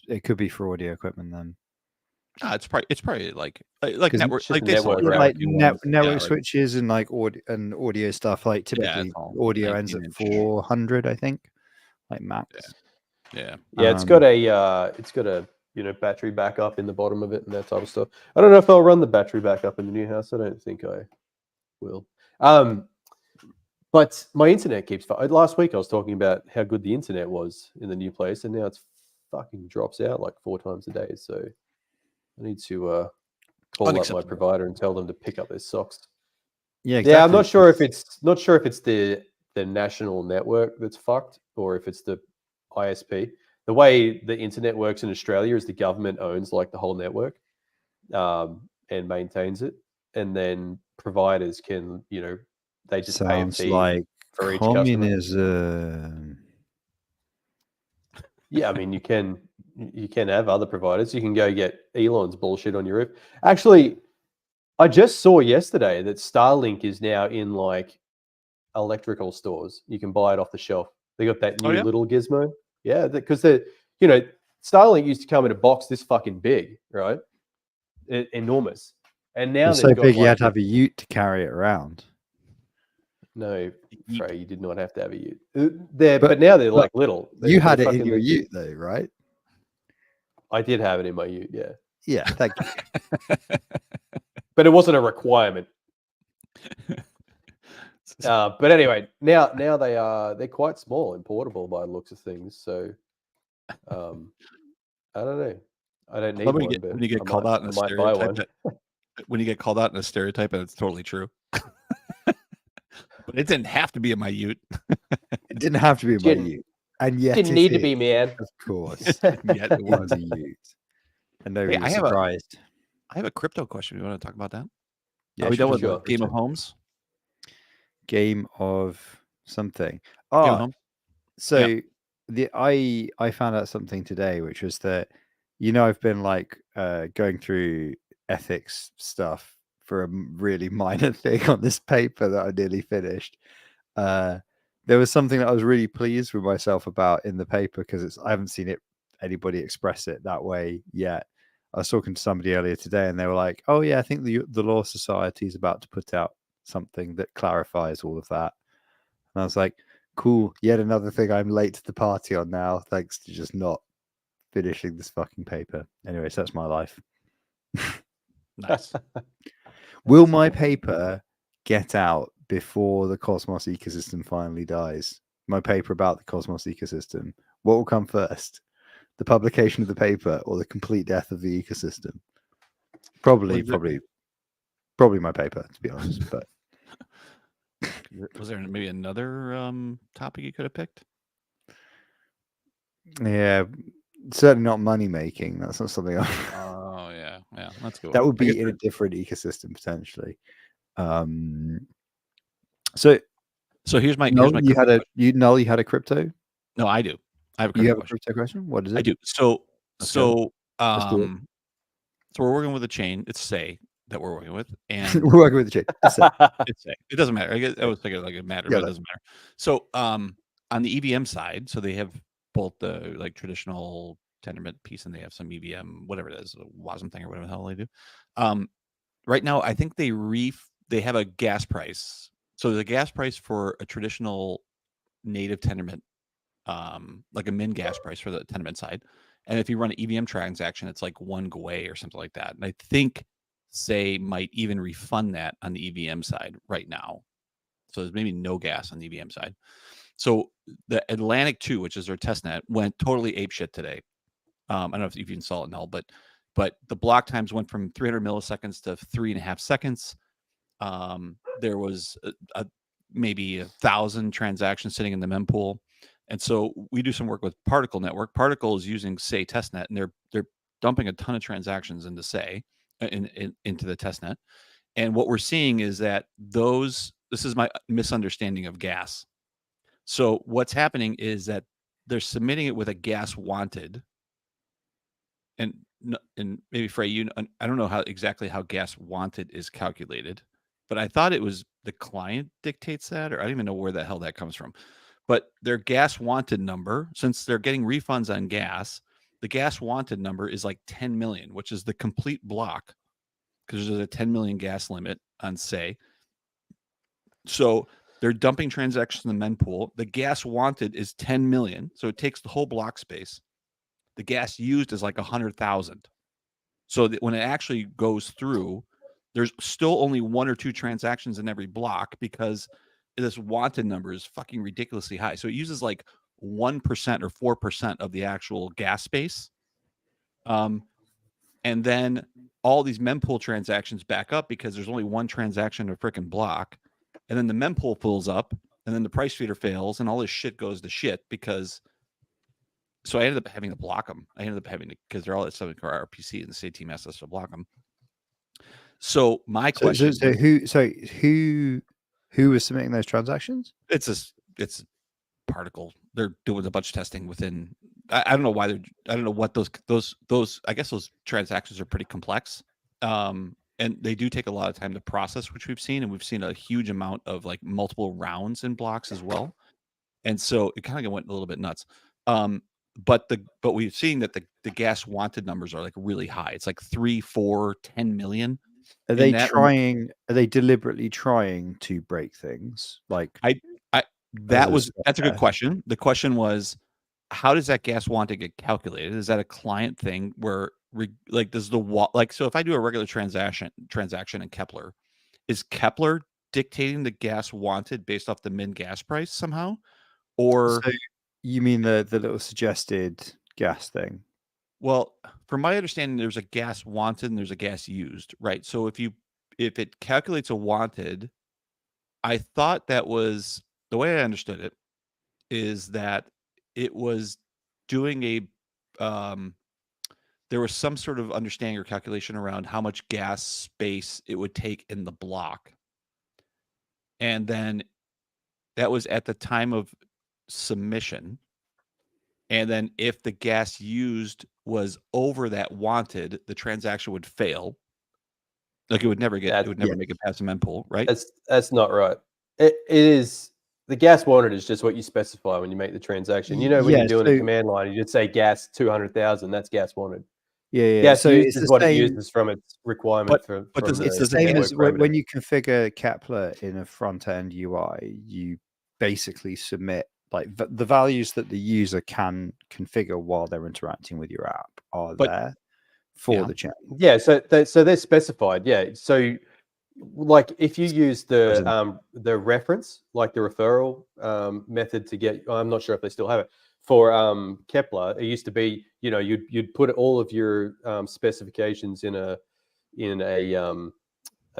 it could be for audio equipment. Then it's probably like network, just they sell network, network switches and audio stuff. Like typically, audio ends at 400, I think, like max. Yeah. It's got a battery backup in the bottom of it and that type of stuff. I don't know if I'll run the battery backup in the new house. I don't think I will. But my internet keeps. Last week I was talking about how good the internet was in the new place, and now it's fucking drops out 4 times a day. So I need to call up my provider and tell them to pick up their socks. Yeah, exactly. Yeah, I'm not sure if it's the national network that's fucked or if it's the ISP. The way the internet works in Australia is the government owns the whole network and maintains it, and then providers can they just pay a fee like for each communism. Yeah, I mean you can have other providers. You can go get Elon's bullshit on your roof. Actually, I just saw yesterday that Starlink is now in electrical stores. You can buy it off the shelf. They got that new little gizmo. Yeah, because Starlink used to come in a box this fucking big, right? Enormous. And now it's so big you had to have a ute to carry it around. No, Frey, you did not have to have a ute. But now they're little. You had it in your ute though, right? I did have it in my ute, yeah. Yeah, thank you. But it wasn't a requirement. But anyway, now they're quite small and portable by the looks of things. So I don't know. I don't need one. When you get called out in a stereotype, when you get called out in a stereotype, and it's totally true. But it didn't have to be in my ute. It didn't have to be in my ute, and yet didn't need to be, man. Of course, yet it was a ute. And nobody's surprised. I have a crypto question. You want to talk about that? Yeah, are we done with Game of Homes? Game of something. Oh, so I found out something today, which was that I've been going through ethics stuff for a really minor thing on this paper that I nearly finished. There was something that I was really pleased with myself about in the paper because I haven't seen anybody express it that way yet. I was talking to somebody earlier today, and they were like, "Oh yeah, I think the Law Society is about to put out something that clarifies all of that." And I was like, "Cool, yet another thing I'm late to the party on now, thanks to just not finishing this fucking paper." Anyways, that's my life. Nice. Will my paper get out before the Cosmos ecosystem finally dies? My paper about the Cosmos ecosystem. What will come first? The publication of the paper or the complete death of the ecosystem? Probably my paper, to be honest. But was there maybe another topic you could have picked? yeah, certainly not money making. That's not something Oh yeah, that's good. that would I guess be in a different ecosystem potentially. So here's my Null, here's my you had crypto a question. you had a crypto? No, I do. I have a You crypto have a question. crypto question? What is I it? do. So Let's go. Let's do it. so we're working with a chain. It's Say that we're working with, and We're working with the chain. It's set. it's Say. It doesn't matter. I guess I was thinking like it mattered, Yeah, but it doesn't matter. So on the EVM side, so they have both the like traditional Tendermint piece, and they have some EVM, whatever it is, a WASM thing or whatever the hell they do. Right now, I think they have a gas price. So the gas price for a traditional native Tendermint, like a min gas price for the Tendermint side. And if you run an EVM transaction, it's like 1 Gwei or something like that. And I think Say might even refund that on the EVM side right now. So there's maybe no gas on the EVM side. So the Atlantic 2, which is their testnet, went totally apeshit today. I don't know if you even saw it, Null, but the block times went from 300 milliseconds to 3.5 seconds. There was maybe 1,000 transactions sitting in the mempool. And so we do some work with Particle Network. Particle is using Say testnet, and they're dumping a ton of transactions into Say into the testnet. And what we're seeing is that this is my misunderstanding of gas. So what's happening is that they're submitting it with a gas wanted. And maybe Frey, I don't know exactly how gas wanted is calculated, but I thought it was the client dictates that, or I don't even know where the hell that comes from. But their gas wanted number, since they're getting refunds on gas, the gas wanted number is like 10 million, which is the complete block, because there's a 10 million gas limit on Say. So they're dumping transactions in the mempool. The gas wanted is 10 million, so it takes the whole block space. The gas used is like 100,000. So that when it actually goes through, there's still only 1 or 2 transactions in every block because this wanted number is fucking ridiculously high. So it uses like 1% or 4% of the actual gas space. And then all these mempool transactions back up because there's only 1 transaction a freaking block. And then the mempool fills up, and then the price feeder fails, and all this shit goes to shit because. So I ended up having to block them. I ended up having to, because they're all at 7 core RPC, and the Say team asked us to block them. So my question. So who was submitting those transactions? It's a Particle. They're doing a bunch of testing within. I don't know why I don't know what those. I guess those transactions are pretty complex, and they do take a lot of time to process, which we've seen, and we've seen a huge amount of like multiple rounds in blocks as well, and so it kind of went a little bit nuts. But we've seen that the gas wanted numbers are like really high. It's like 3, 4, 10 million. Are they trying? Are they deliberately trying to break things? Like that's a good question. The question was, how does that gas wanted get calculated? Is that a client thing where does so if I do a regular transaction in Kepler, is Kepler dictating the gas wanted based off the min gas price somehow? Or so you mean the little suggested gas thing? Well, from my understanding, there's a gas wanted and there's a gas used, right? So if it calculates a wanted, I thought that was the way I understood it is that it was doing there was some sort of understanding or calculation around how much gas space it would take in the block. And then that was at the time of submission. And then if the gas used was over that wanted, the transaction would fail. Like it would never make it past the mempool, right? That's not right. It is the gas wanted is just what you specify when you make the transaction. You know, when you're doing a command line, you just say gas 200,000. That's gas wanted. Yeah. Gas So used it's is the what it same. uses from its requirement But- from but does- the It's the does it same get- as network when parameter. you configure Kepler in a front end UI, you basically submit like the values that the user can configure while they're interacting with your app are But- there for yeah. the chain. Yeah, so they're specified. Yeah, so like if you use the reference, like the referral method to get, I'm not sure if they still have it for Kepler. It used to be, you know, you'd put all of your specifications in a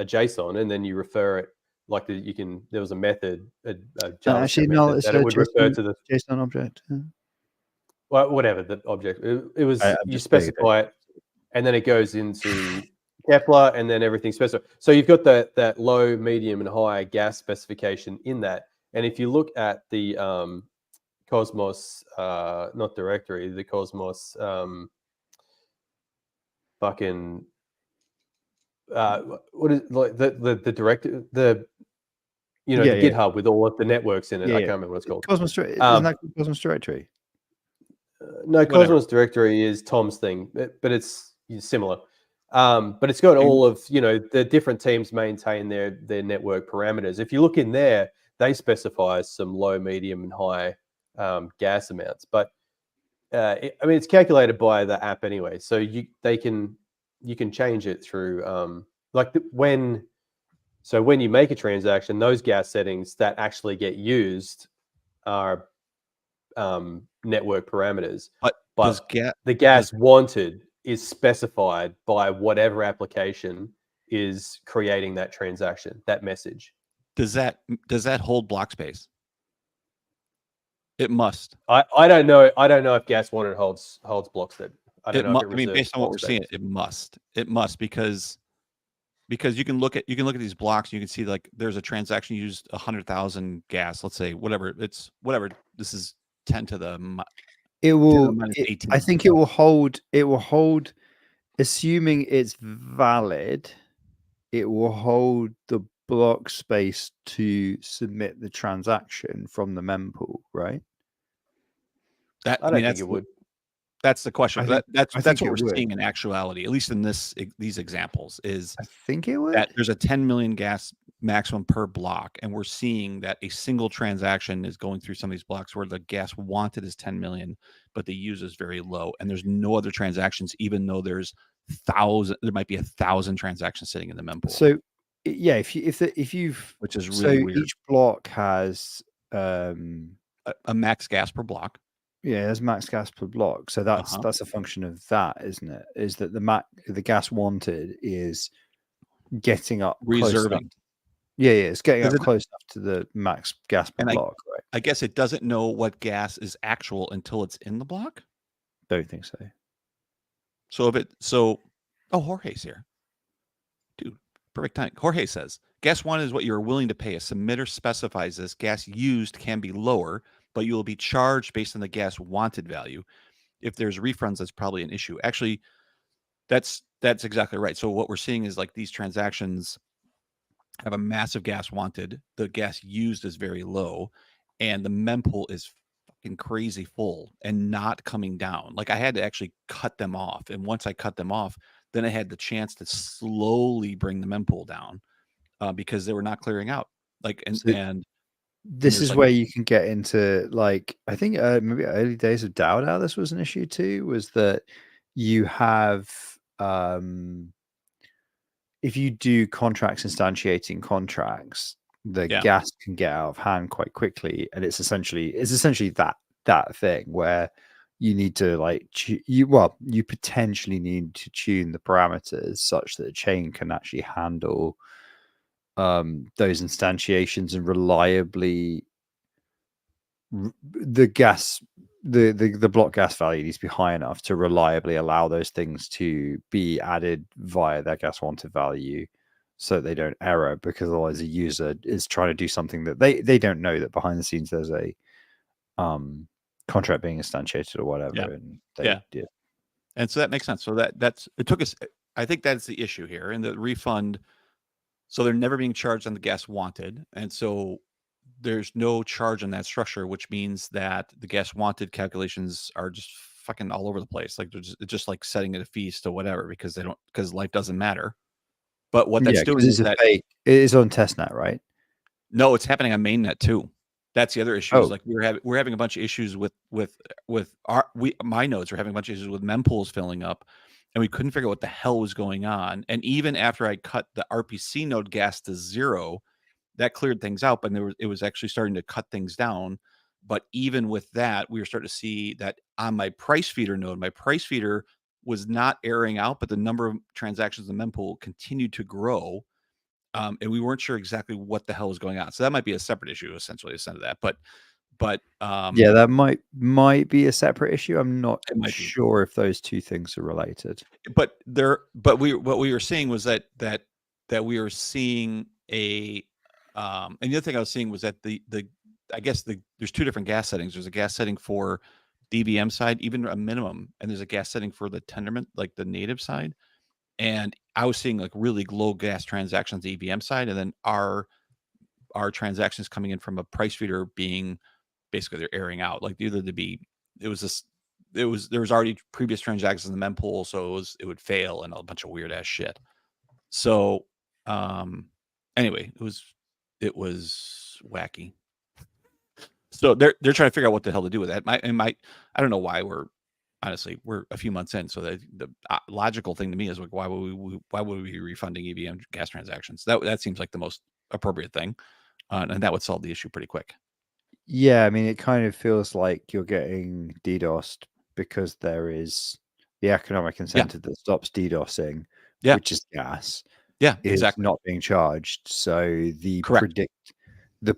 JSON, and then you refer it like there was a method, a JavaScript Actually, no, method it's that a it would refer JSON, to the JSON object. Yeah. well, whatever the object. It was I'm you just being- specify it, and then it goes into Kepler, and then everything specified. So you've got that low, medium, and high gas specification in that. And if you look at the Cosmos, not directory, the Cosmos fucking what is like the director, the Yeah, the yeah. GitHub with all of the networks in it. Yeah, I yeah. can't remember what it's called. Cosmos isn't that Cosmos directory? No, Whatever. Cosmos directory is Tom's thing, but it's similar. But it's got all of the different teams maintain their network parameters. If you look in there, they specify some low, medium, and high gas amounts. But I mean, it's calculated by the app anyway, so you can change it through when you make a transaction, those gas settings that actually get used are network parameters. But does the gas wanted is specified by whatever application is creating that transaction, that message. does that hold block space? It must. I don't know. I don't know if gas wanted holds block state. I don't know. If it I mean, reserves based on what block we're state. seeing, it must. It must because you can look at these blocks. And you can see like there's a transaction used 100,000 gas. Let's say whatever. This is 10 to the. It will. minus 18. I think it will hold. It will hold, assuming it's valid. It will hold the block space to submit the transaction from the mempool, right? I don't think it would. That's the question. I think That's what it we're would. seeing in actuality, at least in these examples, is I think it would. that there's a 10 million gas maximum per block, and we're seeing that a single transaction is going through some of these blocks where the gas wanted is 10 million, but the use is very low, and there's no other transactions, even though there might be 1,000 transactions sitting in the mempool. So yeah, if you've which is really so weird. each block has A max gas per block. yeah, there's max gas per block. So that's a function of that, isn't it? Is that the gas wanted is getting up close enough. Reserving. Yeah, it's getting up Does it- close enough to the max gas per And block, right? I guess it doesn't know what gas is actual until it's in the block. Don't think so. Oh, Jorge's here. Dude, perfect time. Jorge says, gas wanted is what you're willing to pay. A submitter specifies this. Gas used can be lower, but you will be charged based on the gas wanted value. If there's refunds, that's probably an issue. Actually, that's exactly right. So what we're seeing is like these transactions have a massive gas wanted. The gas used is very low, and the mempool is fucking crazy full and not coming down. Like I had to actually cut them off, and once I cut them off, then I had the chance to slowly bring the mempool down because they were not clearing out. Like and this there's is like- where you can get into like I think maybe early days of DAO this was an issue too, was that you have if you do contracts instantiating contracts, the gas can get out of hand quite quickly, and it's essentially that thing where you need to like you potentially need to tune the parameters such that the chain can actually handle those instantiations and reliably the block gas value needs to be high enough to reliably allow those things to be added via their gas wanted value so that they don't error, because otherwise a user is trying to do something that they don't know that behind the scenes there's a contract being instantiated or whatever. And so that makes sense. So that's it took us. I think that's the issue here, and the refund. So they're never being charged on the gas wanted, and so there's no charge on that structure, which means that the gas wanted calculations are just fucking all over the place. Like they're just like setting it a feast or whatever because life doesn't matter. But what that's doing is that it is on testnet, right? no, it's happening on mainnet too. That's the other issue. Oh. Is like we're having a bunch of issues with my nodes are having a bunch of issues with mempools filling up, and we couldn't figure out what the hell was going on. And even after I cut the RPC node gas to 0, that cleared things out, but it was actually starting to cut things down. But even with that, we were starting to see that on my price feeder node, my price feeder was not airing out, but the number of transactions in the mempool continued to grow. And we weren't sure exactly what the hell was going on. So that might be a separate issue, essentially, to that. But yeah, that might be a separate issue. I'm not sure if those two things are related. But what we were seeing was that we were seeing a and the other thing I was seeing was that there's two different gas settings. There's a gas setting for the EVM side, even a minimum, and there's a gas setting for the Tendermint, like the native side. And I was seeing like really low gas transactions the EVM side, and then our transactions coming in from a price feeder being basically they're airing out. Like there was already previous transactions in the mempool, so it would fail and a bunch of weird ass shit. So anyway, it was wacky. So they're trying to figure out what the hell to do with that. I don't know why we're a few months in. So the logical thing to me is like, why would we be refunding EVM gas transactions? That seems like the most appropriate thing, and that would solve the issue pretty quick. Yeah, I mean, it kind of feels like you're getting DDoSed because there is the economic incentive that stops DDoSing, which is gas. Yeah, is exactly. Not being charged. So the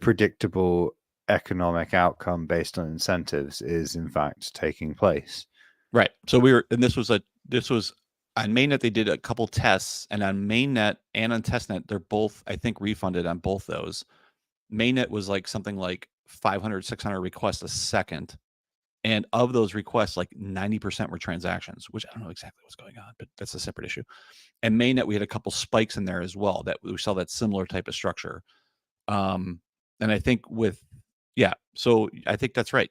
predictable economic outcome based on incentives is in fact taking place. Right. So this was on mainnet. They did a couple tests, and on mainnet and on testnet, they're both, I think, refunded on both those. Mainnet was like something like 500, 600 requests a second. And of those requests, like 90% were transactions, which I don't know exactly what's going on, but that's a separate issue. And mainnet, we had a couple spikes in there as well that we saw that similar type of structure. And I think so I think that's right.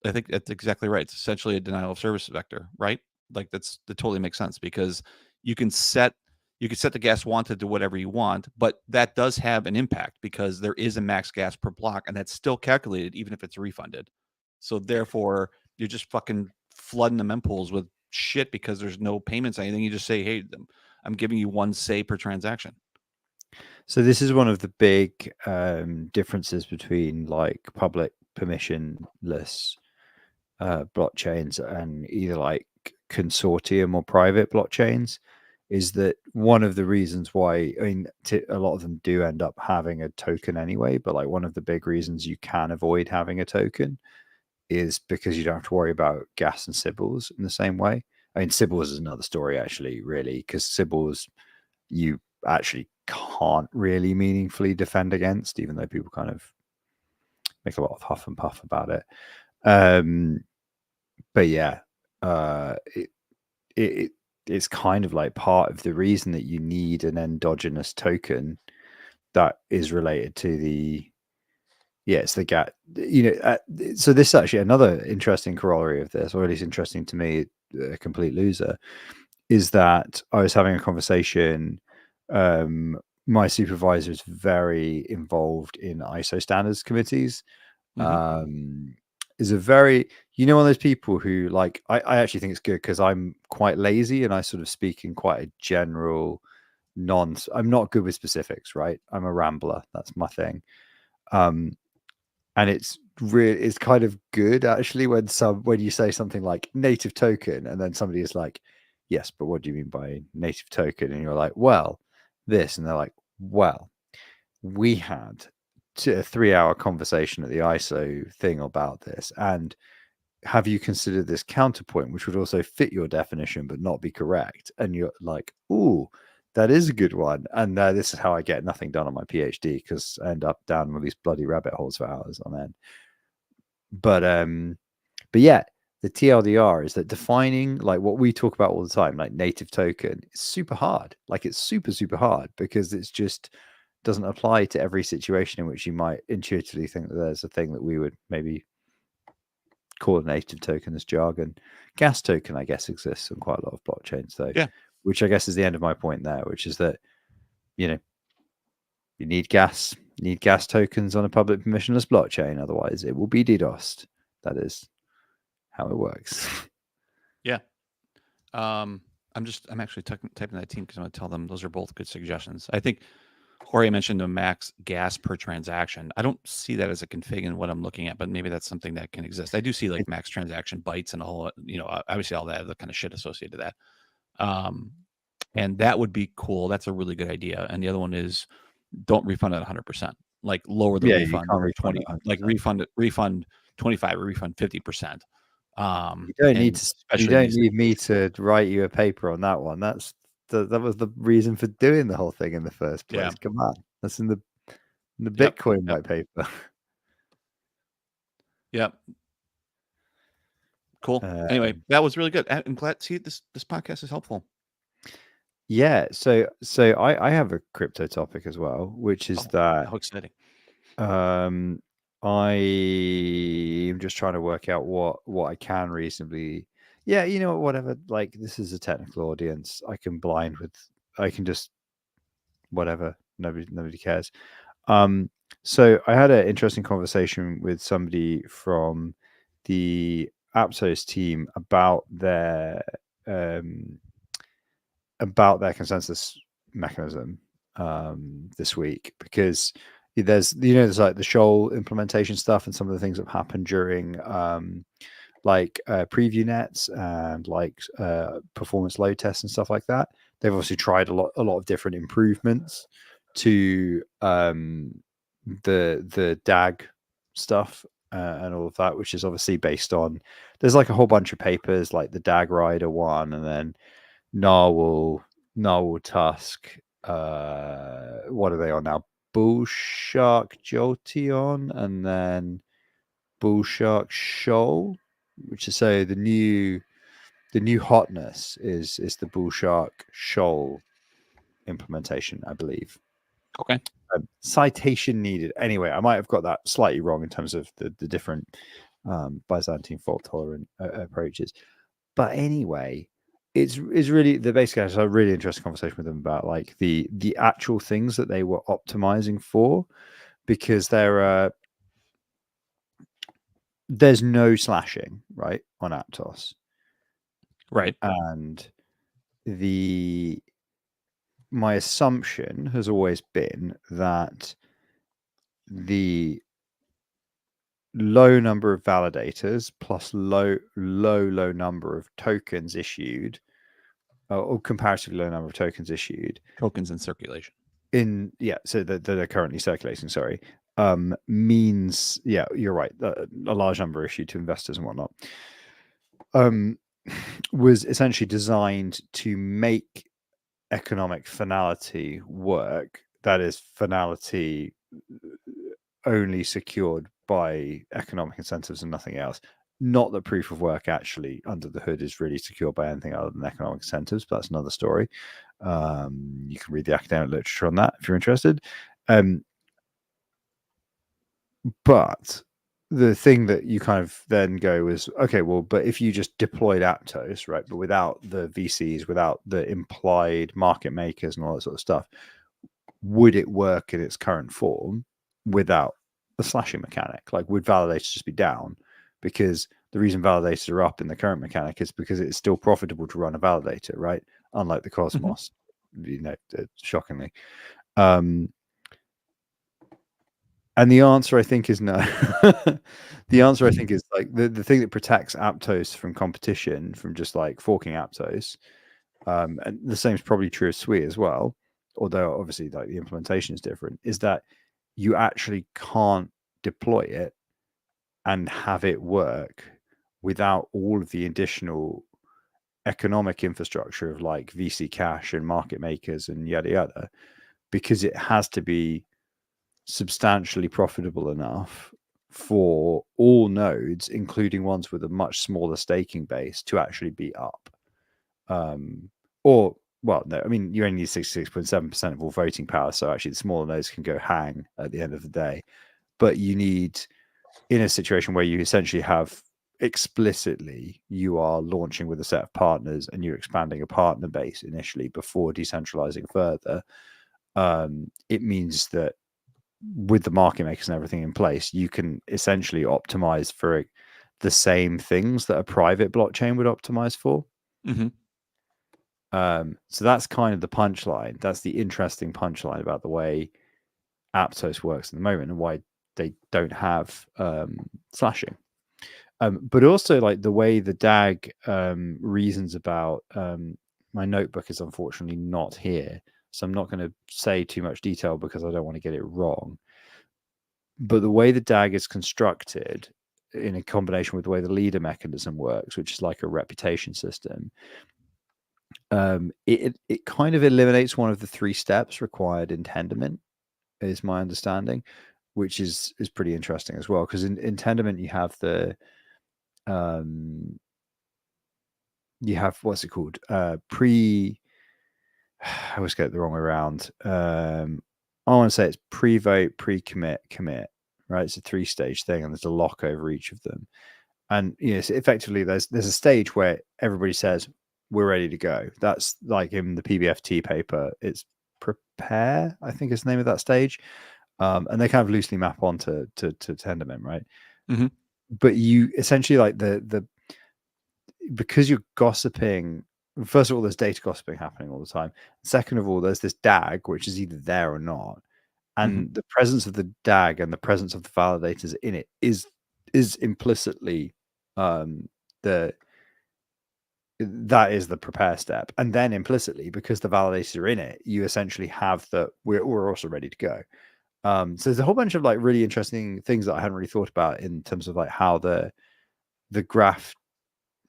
I think that's exactly right. It's essentially a denial of service vector, right? Like that totally makes sense because you can set the gas wanted to whatever you want, but that does have an impact because there is a max gas per block, and that's still calculated even if it's refunded. So therefore, you're just fucking flooding the mempools with shit because there's no payments or anything. You just say, hey, I'm giving you 1 SAY per transaction. So this is one of the big differences between like public permissionless blockchains and either like consortium or private blockchains, is that one of the reasons why, I mean, a lot of them do end up having a token anyway, but like one of the big reasons you can avoid having a token is because you don't have to worry about gas and Sybils in the same way. I mean, Sybils is another story actually, really, because Sybils you actually can't really meaningfully defend against, even though people kind of make a lot of huff and puff about it. But yeah, it's kind of like part of the reason that you need an endogenous token that is related to the it's the gas. So this is actually another interesting corollary of this, or at least interesting to me, a complete loser, is that I was having a conversation. My supervisor is very involved in ISO standards committees. Is a very, one of those people who like, I actually think it's good because I'm quite lazy and I sort of speak in quite a general I'm not good with specifics, right? I'm a rambler. That's my thing. And it's kind of good actually when you say something like native token and then somebody is like, yes, but what do you mean by native token? And you're like, well, this, and they're like, well, we had a 3-hour conversation at the ISO thing about this, and have you considered this counterpoint, which would also fit your definition but not be correct? And you're like, ooh, that is a good one. And this is how I get nothing done on my PhD, because I end up down with these bloody rabbit holes for hours on end. But yeah, the TLDR is that defining like what we talk about all the time, like native token, is super hard. Like it's super, super hard because it's just doesn't apply to every situation in which you might intuitively think that there's a thing that we would maybe call a native token as jargon. Gas token, I guess, exists on quite a lot of blockchains, though. Yeah. Which I guess is the end of my point there, which is that, you need gas tokens on a public permissionless blockchain. Otherwise, it will be DDoSed. That is how it works. Yeah. I'm actually typing that team because I'm going to tell them those are both good suggestions. I think Jorge mentioned the max gas per transaction. I don't see that as a config in what I'm looking at, but maybe that's something that can exist. I do see like max transaction bytes and a whole, obviously all that, the kind of shit associated to that. And that would be cool. That's a really good idea. And the other one is don't refund at 100%. Like lower the refund you can't refund 20, at 100%. like refund 25 or refund 50%. You don't need me to write you a paper on that one. That was the reason for doing the whole thing in the first place. Yeah. Come on, that's in the Bitcoin white paper. Yep. Cool. Anyway, that was really good. I'm glad to see this podcast is helpful. Yeah. So I have a crypto topic as well, which is that how exciting. I'm just trying to work out what I can reasonably. Yeah, whatever. Like, this is a technical audience. I can just whatever. Nobody cares. So I had an interesting conversation with somebody from the Aptos team about their consensus mechanism this week, because there's like the Shoal implementation stuff and some of the things that have happened during preview nets and performance load tests and stuff like that. They've obviously tried a lot of different improvements to the DAG stuff and all of that, which is obviously based on, there's like a whole bunch of papers like the DAG Rider one, and then Narwhal Tusk, what are they on now? Bullshark Jolteon, and then Bullshark Shoal, which is, so the new hotness is the Bullshark Shoal implementation, I believe. Okay. Citation needed. Anyway, I might have got that slightly wrong in terms of the different Byzantine fault tolerant approaches. But anyway, it's really the basic. I had a really interesting conversation with them about like the actual things that they were optimizing for, because there's no slashing, right, on Aptos. Right. And my assumption has always been that the low number of validators plus low number of tokens issued, or comparatively low number of tokens issued, tokens in circulation, so that are currently circulating, means, yeah, you're right, a large number issued to investors and whatnot, was essentially designed to make economic finality work. That is, finality only secured by economic incentives and nothing else. Not that proof of work actually under the hood is really secured by anything other than economic incentives, but that's another story. You can read the academic literature on that if you're interested. But the thing that you kind of then go is, okay, well, but if you just deployed Aptos, right, but without the VCs, without the implied market makers and all that sort of stuff, would it work in its current form without the slashing mechanic? Like, would validators just be down? Because the reason validators are up in the current mechanic is because it's still profitable to run a validator, right? Unlike the Cosmos, shockingly. And the answer, I think, is no. The answer, I think, is like the thing that protects Aptos from competition, from just like forking Aptos, and the same is probably true of Sui as well, although obviously like the implementation is different, is that you actually can't deploy it and have it work without all of the additional economic infrastructure of like VC cash and market makers and yada yada, because it has to be substantially profitable enough for all nodes, including ones with a much smaller staking base, to actually be up. Well, no, I mean, you only need 66.7% of all voting power, so actually the smaller nodes can go hang at the end of the day. But you need, in a situation where you essentially have explicitly you are launching with a set of partners and you're expanding a partner base initially before decentralizing further, it means that with the market makers and everything in place, you can essentially optimize for the same things that a private blockchain would optimize for. Mm-hmm. So that's kind of the punchline. That's the interesting punchline about the way Aptos works at the moment and why they don't have slashing. But also like the way the DAG reasons about my notebook is unfortunately not here. So I'm not going to say too much detail because I don't want to get it wrong. But the way the DAG is constructed in a combination with the way the leader mechanism works, which is like a reputation system, it kind of eliminates one of the 3 steps required in Tendermint, is my understanding, which is pretty interesting as well. Because in Tendermint you have the you have what's it called? I always get it the wrong way around. I want to say it's pre-vote, pre-commit, commit, right? It's a 3-stage thing, and there's a lock over each of them. And yes, effectively, there's a stage where everybody says we're ready to go. That's like in the PBFT paper. It's prepare, I think is the name of that stage, and they kind of loosely map onto to Tendermint, right? Mm-hmm. But you essentially like the because you're gossiping. First of all, there's data gossiping happening all the time. Second of all, there's this DAG, which is either there or not. And the presence of the DAG and the presence of the validators in it is implicitly that is the prepare step. And then implicitly, because the validators are in it, you essentially have that we're also ready to go. So there's a whole bunch of like really interesting things that I hadn't really thought about in terms of like how the graph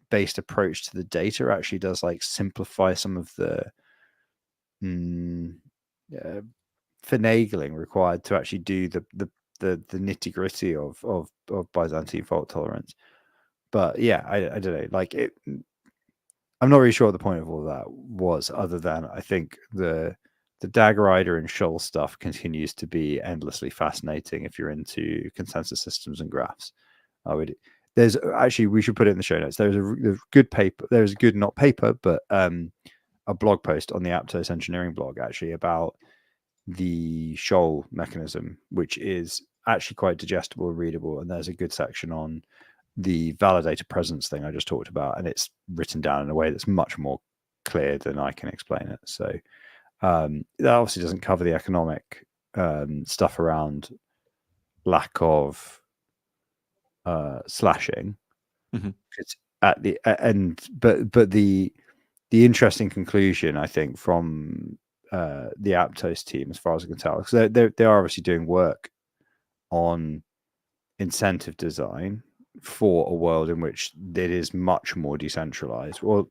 based approach to the data actually does like simplify some of the finagling required to actually do the nitty gritty of Byzantine fault tolerance. But yeah, I don't know, like it. I'm not really sure what the point of all that was, other than I think the DAG Rider and Shoal stuff continues to be endlessly fascinating if you're into consensus systems and graphs. There's actually, we should put it in the show notes. There's a good paper. There's a good, not paper, but a blog post on the Aptos engineering blog actually about the Shoal mechanism, which is actually quite digestible and readable. And there's a good section on the validator presence thing I just talked about, and it's written down in a way that's much more clear than I can explain it. So that obviously doesn't cover the economic stuff around lack of slashing. It's at the end, but the interesting conclusion I think from the Aptos team, as far as I can tell, because they are obviously doing work on incentive design for a world in which it is much more decentralized. Well,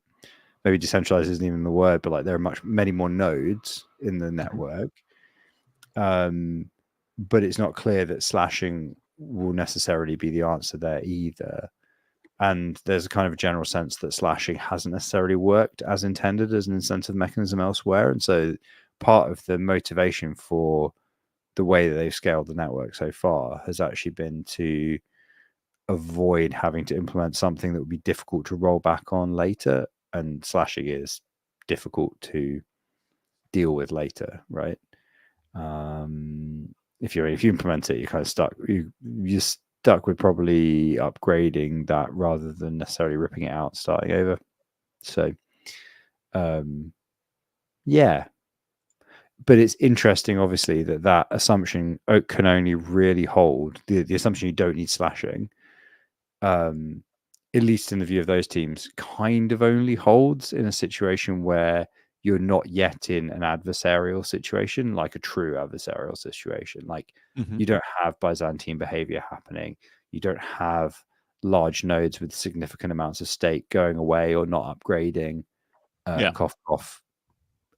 maybe decentralized isn't even the word, but like there are many more nodes in the network. But it's not clear that slashing will necessarily be the answer there either. And there's a kind of a general sense that slashing hasn't necessarily worked as intended as an incentive mechanism elsewhere. And so part of the motivation for the way that they've scaled the network so far has actually been to avoid having to implement something that would be difficult to roll back on later. And slashing is difficult to deal with later, right? If you implement it, you're kind of stuck. You're stuck with probably upgrading that rather than necessarily ripping it out, starting over. So, yeah. But it's interesting, obviously, that assumption can only really hold the assumption you don't need slashing. At least in the view of those teams, kind of only holds in a situation where you're not yet in an adversarial situation, like a true adversarial situation. Like you don't have Byzantine behavior happening. You don't have large nodes with significant amounts of stake going away or not upgrading. Cough, cough.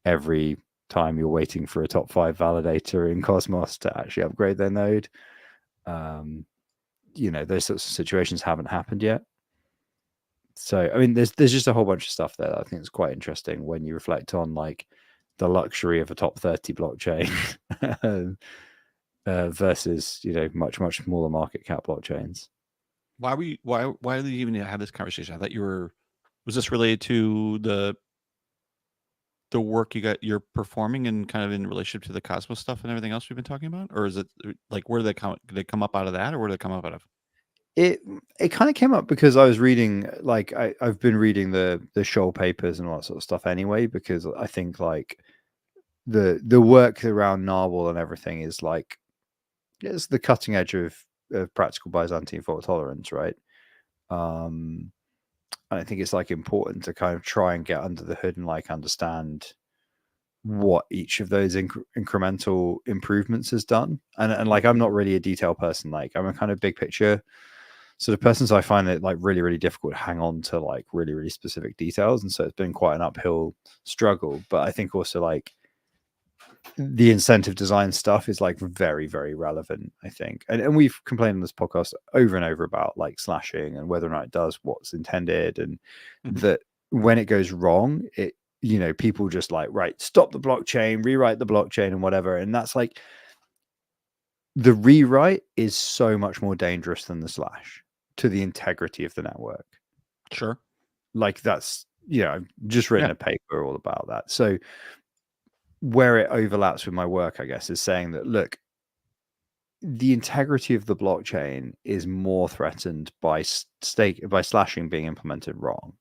Every time you're waiting for a top 5 validator in Cosmos to actually upgrade their node. Those sorts of situations haven't happened yet. So, I mean, there's just a whole bunch of stuff there that I think is quite interesting when you reflect on like the luxury of a top 30 blockchain versus, much, much smaller market cap blockchains. Why did you even have this conversation? I thought was this related to the work you're performing and kind of in relationship to the Cosmos stuff and everything else we've been talking about? Or is it like, where did they come up out of that, or where did they come up out of? It kind of came up because I was reading, like, I've been reading the Scholl papers and all that sort of stuff anyway, because I think like the work around Narwhal and everything is like, it's the cutting edge of practical Byzantine fault tolerance, right? And I think it's like important to kind of try and get under the hood and like understand what each of those incremental improvements has done. And like, I'm not really a detail person. Like, I'm a kind of big picture sort of person, so I find it like really, really difficult to hang on to like really, really specific details. And so it's been quite an uphill struggle. But I think also like the incentive design stuff is like very, very relevant, I think. And we've complained on this podcast over and over about like slashing and whether or not it does what's intended, and that when it goes wrong, it, you know, people just like, right, stop the blockchain, rewrite the blockchain and whatever. And that's like, the rewrite is so much more dangerous than the slash to the integrity of the network. Sure. Like, that's, you know, I've just written a paper all about that. So where it overlaps with my work, I guess, is saying that, look, the integrity of the blockchain is more threatened by slashing being implemented wrong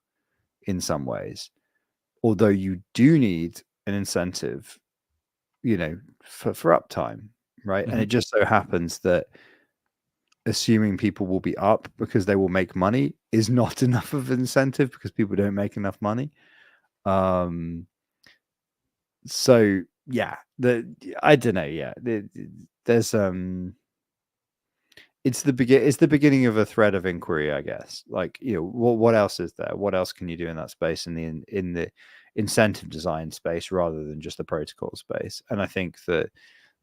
in some ways. Although you do need an incentive, you know, for uptime, right? And it just so happens that assuming people will be up because they will make money is not enough of an incentive, because people don't make enough money. So yeah, I don't know. Yeah, there's it's the beginning of a thread of inquiry, I guess. Like, you know, what else is there? What else can you do in that space, in the incentive design space, rather than just the protocol space? And I think that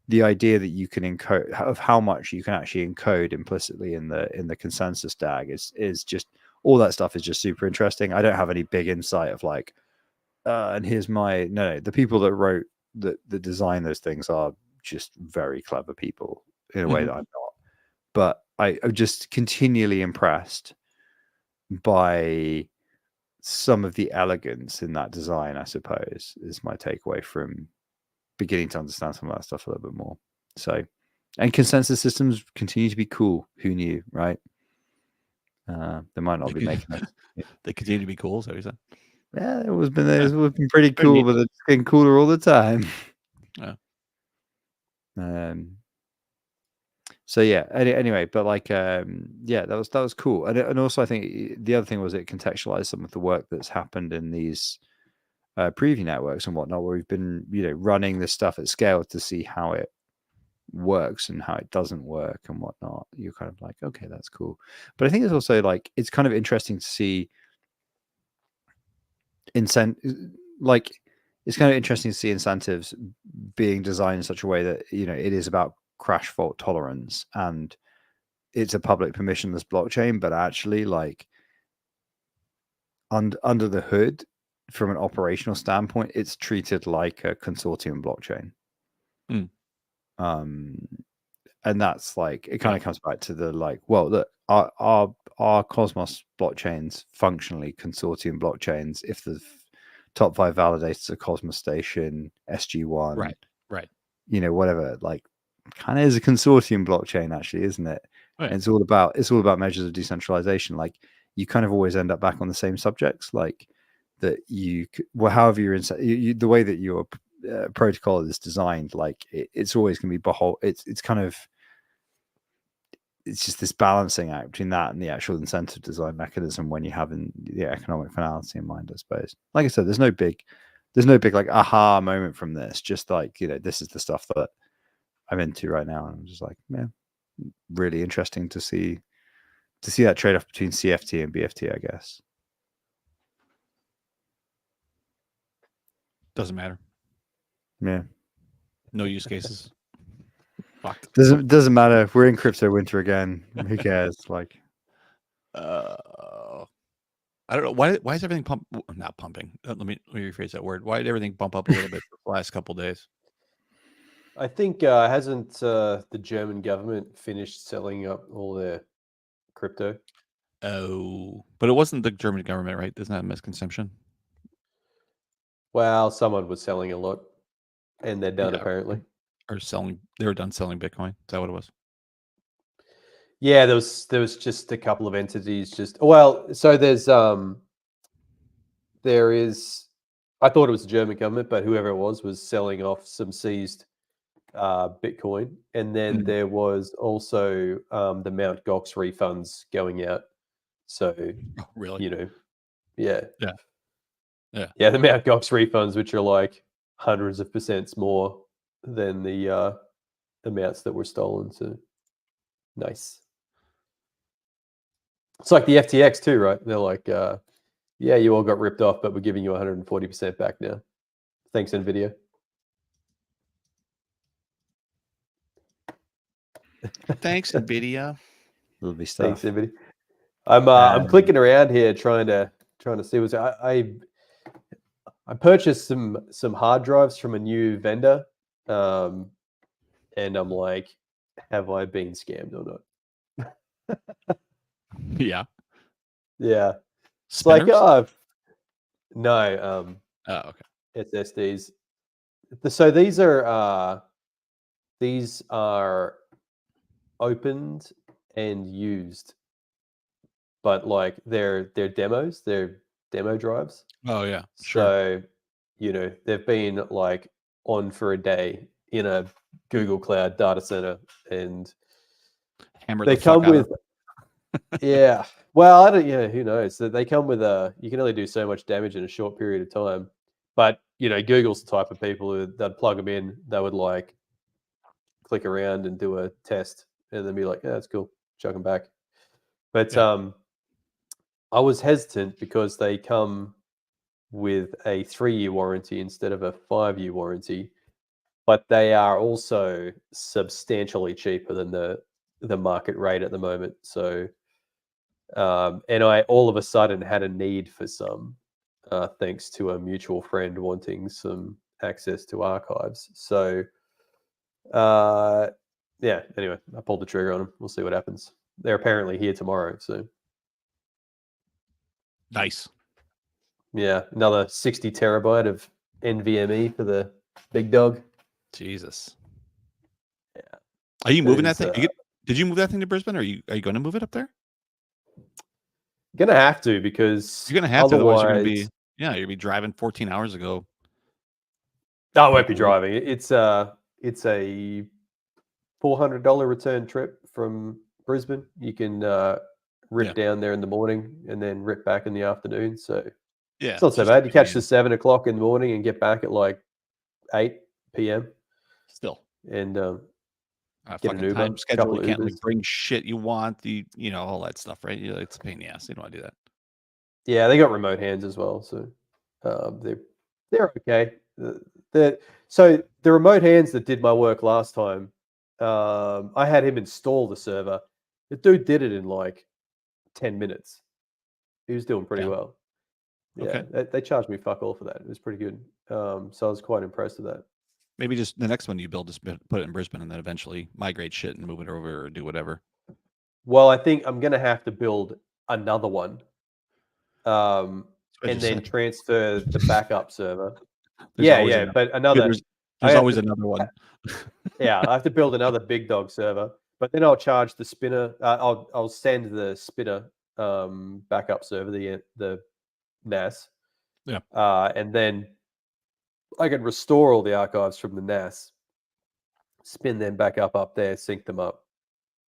the idea that you can encode, of how much you can actually encode implicitly in the consensus DAG is just, all that stuff is just super interesting. I don't have any big insight of like, and here's my, no, the people that wrote that design those things are just very clever people in a way that I'm not. But I'm just continually impressed by some of the elegance in that design, I suppose, is my takeaway from beginning to understand some of that stuff a little bit more. So, and consensus systems continue to be cool. Who knew, right? They might not be making it. They continue to be cool, so you said. Yeah, it's been pretty cool, but it's getting cooler all the time. Yeah. So yeah. Anyway, but like, yeah, that was cool, and also I think the other thing was it contextualized some of the work that's happened in these preview networks and whatnot, where we've been, you know, running this stuff at scale to see how it works and how it doesn't work and whatnot. You're kind of like, okay, that's cool. But I think it's also like, it's kind of interesting to see it's kind of interesting to see incentives being designed in such a way that, you know, it is about crash fault tolerance and it's a public permissionless blockchain, but actually like under the hood, from an operational standpoint, it's treated like a consortium blockchain. And that's like, it kind of comes back to the like, well, look, our Cosmos blockchains functionally consortium blockchains if the top 5 validators are Cosmos Station, SG1, right, you know, whatever, like, kind of is a consortium blockchain, actually, isn't it? Right. And it's all about measures of decentralization. Like, you kind of always end up back on the same subjects, like that however you're the way that your protocol is designed, like it's always going to be it's kind of, it's just this balancing act between that and the actual incentive design mechanism when you have the economic finality in mind, I suppose. Like I said, there's no big like aha moment from this. Just like, you know, this is the stuff that I'm into right now, and I'm just like, man, really interesting to see that trade-off between CFT and BFT, I guess. Doesn't matter. Yeah. No use cases. Fucked. Doesn't matter. We're in crypto winter again. Who cares? Like, I don't know why is everything not pumping. Let me rephrase that word. Why did everything bump up a little bit the last couple of days? I think hasn't the German government finished selling up all their crypto. Oh, but it wasn't the German government, right? Isn't that a misconception? Well, someone was selling a lot, and they're done Yeah. apparently. Or selling, they were done selling Bitcoin. Is that what it was? Yeah, there was just a couple of entities. So there is. I thought it was the German government, but whoever it was selling off some seized Bitcoin, and then Mm. there was also the Mount Gox refunds going out. So Oh, really? yeah, Yeah. the Mount Gox refunds, which are like hundreds of percents more than the amounts that were stolen. So nice. It's like the FTX too, right? They're like, yeah, you all got ripped off, but we're giving you 140% back now. Thanks, NVIDIA. Thanks, Nvidia. Lovely stuff. Thanks, NVIDIA. I'm clicking around here trying to see what's. I purchased some hard drives from a new vendor, and I'm like, have I been scammed or not? Yeah. Yeah, it's like, Spinners? no, Oh, okay. SSDs. So these are opened and used, but like they're demos, they're demo drives. Oh, yeah. Sure. So, they've been like on for a day in a Google Cloud data center, and Hammered they the fuck come out with, yeah. Well, I don't, yeah, who knows? They come with you can only do so much damage in a short period of time. But, Google's the type of people who they'd plug them in, they would like click around and do a test and then be like, yeah, that's cool, chuck them back. But Yeah. I was hesitant because they come with a 3-year warranty instead of a 5-year warranty, but they are also substantially cheaper than the market rate at the moment. So, and I all of a sudden had a need for some, thanks to a mutual friend wanting some access to archives. So, yeah. Anyway, I pulled the trigger on them. We'll see what happens. They're apparently here tomorrow. So, Nice. yeah, another 60 terabyte of NVMe for the big dog. Jesus. Yeah. Are you moving that There's, thing? Did you move that thing to Brisbane? Or are you going to move it up there? Gonna have to, because You're going to have to. Otherwise, you're going to otherwise, be, you'll be driving 14 hours ago. I won't be driving. It's a $400 return trip from Brisbane. You can rip Yeah. down there in the morning and then rip back in the afternoon. So Yeah. it's not so just bad. You catch the convenient. 7 o'clock in the morning and get back at like 8 p.m. Still. and get an Fucking Uber, time schedule. couple You of can't Ubers. like bring shit you want. All that stuff, right? It's a pain in the ass. You don't want to do that. Yeah, they got remote hands as well, so they're okay. So the remote hands that did my work last time, I had him install the server. The dude did it in like 10 minutes. He was doing pretty Yeah. well. Yeah, Okay. they charged me fuck all for that. It was pretty good. So I was quite impressed with that. Maybe just the next one you build, just put it in Brisbane, and then eventually migrate shit and move it over or do whatever. Well, I think I'm gonna have to build another one, That's what I and just then said. transfer the backup server. There's Yeah, always yeah, another. but Dude, another. there's I have always to, another one. yeah, I have to build another big dog server, but then I'll charge the spinner. I'll send the spinner backup server, the NAS. Yeah. And then I can restore all the archives from the NAS, spin them back up there, sync them up,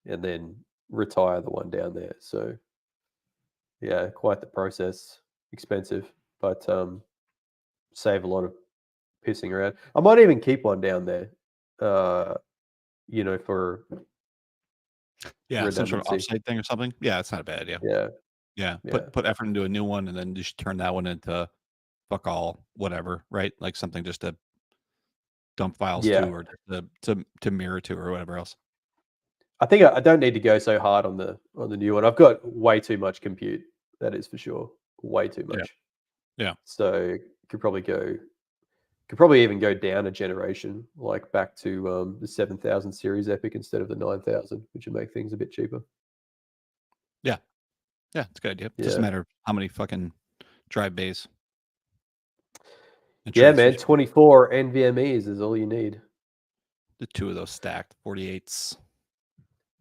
and then retire the one down there. So yeah, quite the process. Expensive, but save a lot of pissing around. I might even keep one down there, for Yeah, some sort of redundancy. offsite thing or something. Yeah, it's not a bad idea. Yeah, Yeah, yeah, put effort into a new one, and then just turn that one into fuck all whatever, right? Like something just to dump files yeah. to, or to mirror to, or whatever else. I think I don't need to go so hard on the new one. I've got way too much compute. That is for sure. Way too Yeah. much. Yeah. So could probably even go down a generation, like back to the 7000 series Epic instead of the 9000, which would make things a bit cheaper. Yeah, it's a good idea. Just a Yeah. matter of how many fucking drive bays. And Yeah, man. transfers. 24 NVMEs is all you need. The 2 of those stacked 48s.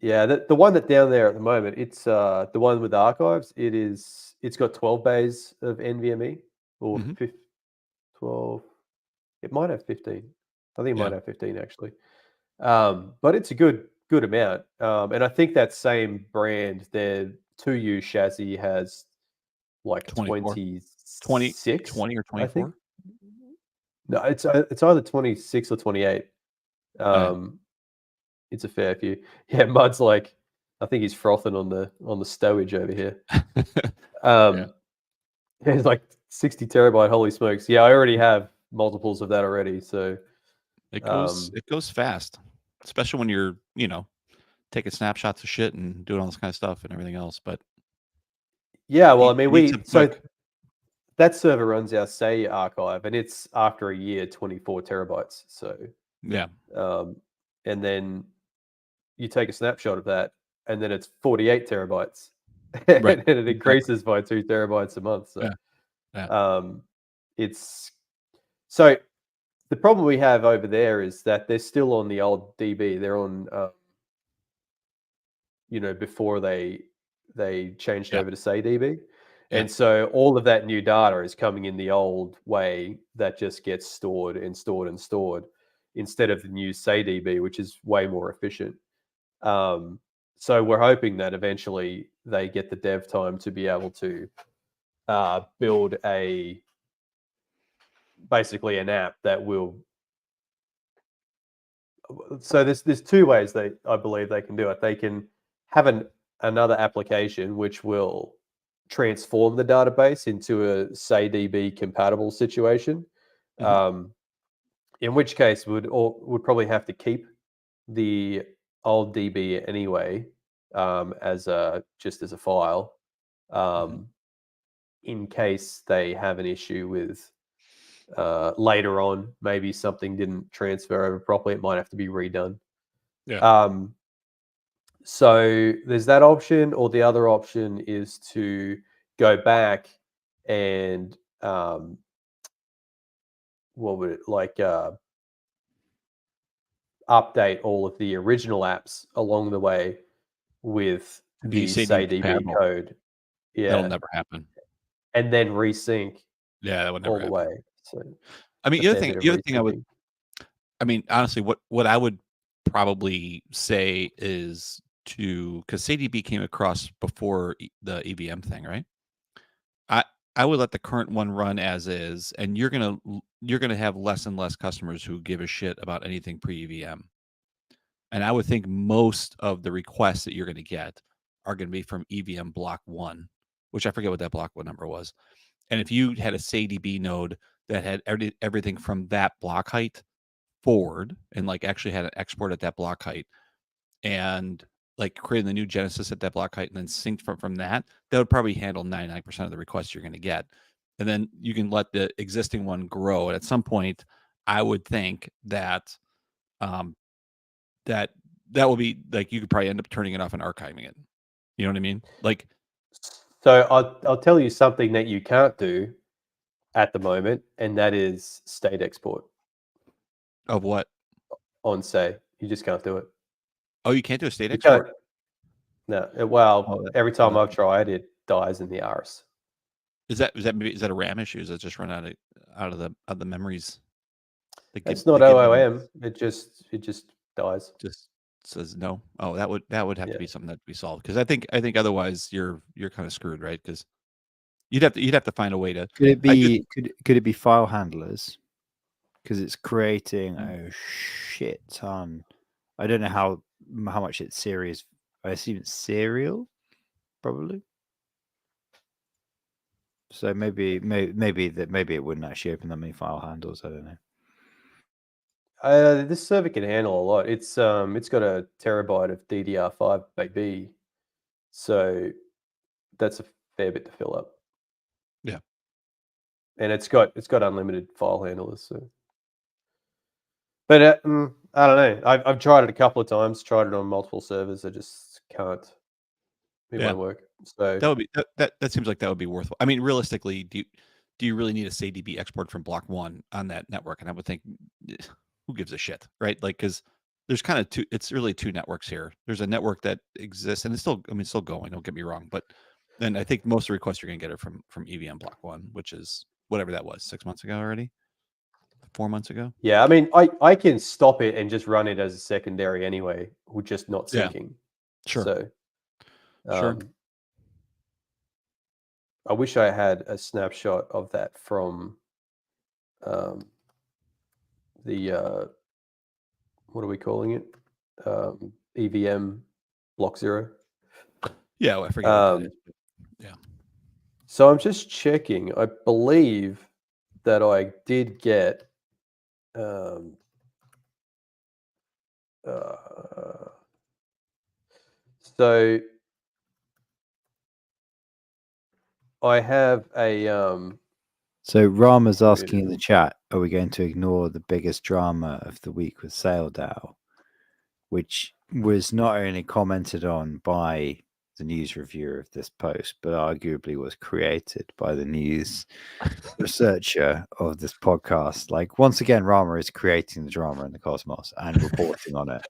Yeah, the one that down there at the moment, it's the one with the archives. It's got 12 bays of NVMe or Mhm. 12. It might have 15. I think it Yeah. might have 15 actually. But it's a good amount. And I think that same brand, their 2U chassis has like 24. 20, 26, 20 or I think. 24. No, it's either 26 or 28. Oh, yeah. It's a fair few. Yeah, Mud's like, I think he's frothing on the stowage over here. Yeah. It's like 60 terabyte. Holy smokes! Yeah, I already have multiples of that already. So It goes fast, especially when you're, taking snapshots of shit and doing all this kind of stuff and everything else. But yeah, well, I you mean, need some so quick. that server runs our Say archive, and it's after a year 24 terabytes. So, Yeah. and then you take a snapshot of that, and then it's 48 terabytes, and Right. it Exactly. increases by 2 terabytes a month. So, Yeah. Yeah. it's so the problem we have over there is that they're still on the old DB. They're on, before they changed Yeah. over to Say DB. Yeah. And so all of that new data is coming in the old way that just gets stored and stored and stored instead of the new Say DB, which is way more efficient. So we're hoping that eventually they get the dev time to be able to build basically an app that will. So there's two ways I believe they can do it. They can have another application which will transform the database into a Say DB compatible situation. Mhm. In which case would probably have to keep the old DB anyway, as just as a file, Mhm. in case they have an issue with later on, maybe something didn't transfer over properly. It might have to be redone. Yeah. So there's that option, or the other option is to go back and what would it like update all of the original apps along the way with Be the SADB SayDB compatible. code. That'll Yeah. never happen. And then resync Yeah, that would never all the happen. way. So I mean, a fair bit of the other thing resyncing. honestly, what I would probably say is because SADB came across before the EVM thing, right? I I would let the current one run as is, and you're gonna have less and less customers who give a shit about anything pre-EVM. And I would think most of the requests that you're gonna get are gonna be from EVM block 1, which I forget what that block 1 number was. And if you had a SADB node that had everything from that block height forward and, like, actually had an export at that block height and, like, creating the new Genesis at that block height and then synced from that would probably handle 99% of the requests you're gonna get. And then you can let the existing one grow. And at some point, I would think that, um, that that will be like, you could probably end up turning it off and archiving it. You know what I mean? Like, So I'll tell you something that you can't do at the moment, and that is state export of what? on Say. You just can't do it. Oh, you can't do a state You can't. export? No. Oh, Well, that every oh, time I've tried, it dies in the arse. is that a RAM issue? Is that just run out of the memories It's not that get in OOM. It just dies. just says no? Oh, that would have to Yeah. be something that to be solved, because I think otherwise you're kind of screwed, right? Because you'd have to find a way to. Could it I do. be could it be file handlers? Because it's creating a shit ton. I don't know how much it's serious. I assume it's serial, probably. So maybe it wouldn't actually open that many file handles. I don't know. This server can handle a lot. It's got a terabyte of DDR5 baby, so that's a fair bit to fill up. Yeah. And it's got unlimited file handlers. So, but I don't know. I've tried it a couple of times. Tried it on multiple servers. I just can't It Yeah. won't work. So That would be that seems like that would be worthwhile. I mean, realistically, do you really need a SADB export from Block 1 on that network? And I would think, who gives a shit, right? Like, because there's kind of two. It's really two networks here. There's a network that exists, and it's still, I mean, it's still going. Don't get me wrong, but then I think most of the requests you're going to get are from EVM Block 1, which is whatever that was, 6 months ago already, 4 months ago. yeah, I mean, I can stop it and just run it as a secondary anyway, with just not Yeah. syncing. Sure. So, Sure. I wish I had a snapshot of that from the what are we calling it? EVM Block 0. Yeah, well, I forget what that is. But yeah. So I'm just checking. I believe that I did get so I have a So Rama's Wait. asking in the chat, are we going to ignore the biggest drama of the week with SailDAO, which was not only commented on by the news reviewer of this post, but arguably was created by the news researcher of this podcast. Like, once again, Rama is creating the drama in the cosmos and reporting on it.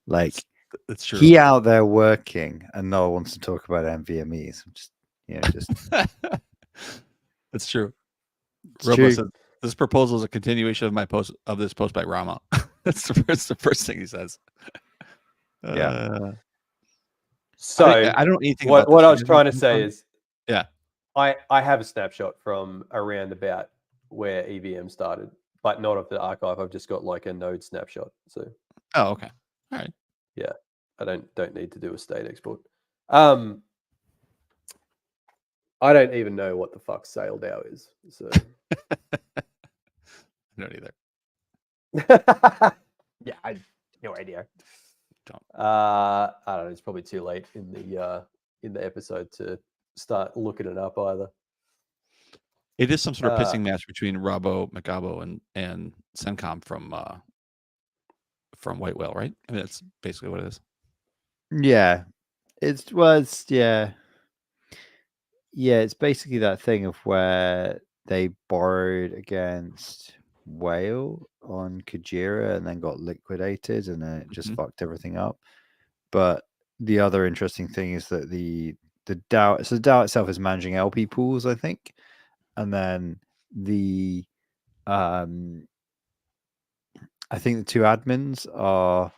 Like, That's true. he out there working, and no one wants to talk about MVMEs. Just That's true. it's Robo true. says, this proposal is a continuation of my post of this post by Rama. That's the first thing he says. So I don't know anything what about this. I You was guys trying know to say anything? is, Yeah. I have a snapshot from around about where EVM started, but not of the archive. I've just got like a node snapshot. So Oh, okay. All right. yeah, I don't need to do a state export. I don't even know what the fuck SailDAO is. So I don't either. yeah, I no idea. Don't. I don't know. It's probably too late in the episode to start looking it up either. It is some sort of pissing match between Rabo, Macabo, and Sencom from White Whale, right? I mean, that's basically what it is. Yeah, it was. Yeah, it's basically that thing of where they borrowed against Whale on Kujira and then got liquidated, and then it just fucked everything up. But the other interesting thing is that the DAO, so the DAO itself is managing LP pools, I think, and then the I think the two admins are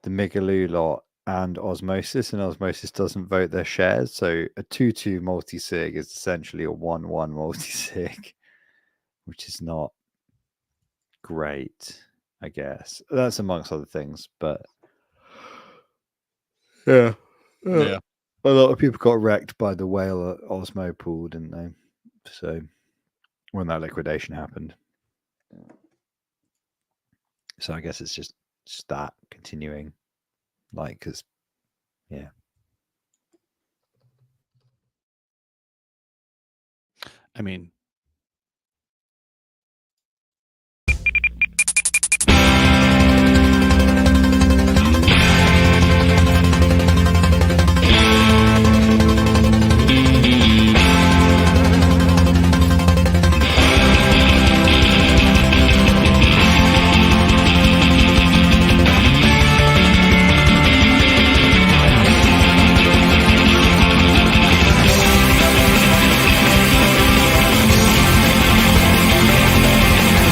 the Migaloo lot and Osmosis, and Osmosis doesn't vote their shares. So a 2-2 multi-sig is essentially a 1-1 multi-sig, which is not great, I guess. That's amongst other things, but yeah. Yeah. A lot of people got wrecked by the Whale Osmo pool, didn't they? So when that liquidation happened. So I guess it's just that continuing, like, because yeah. I mean,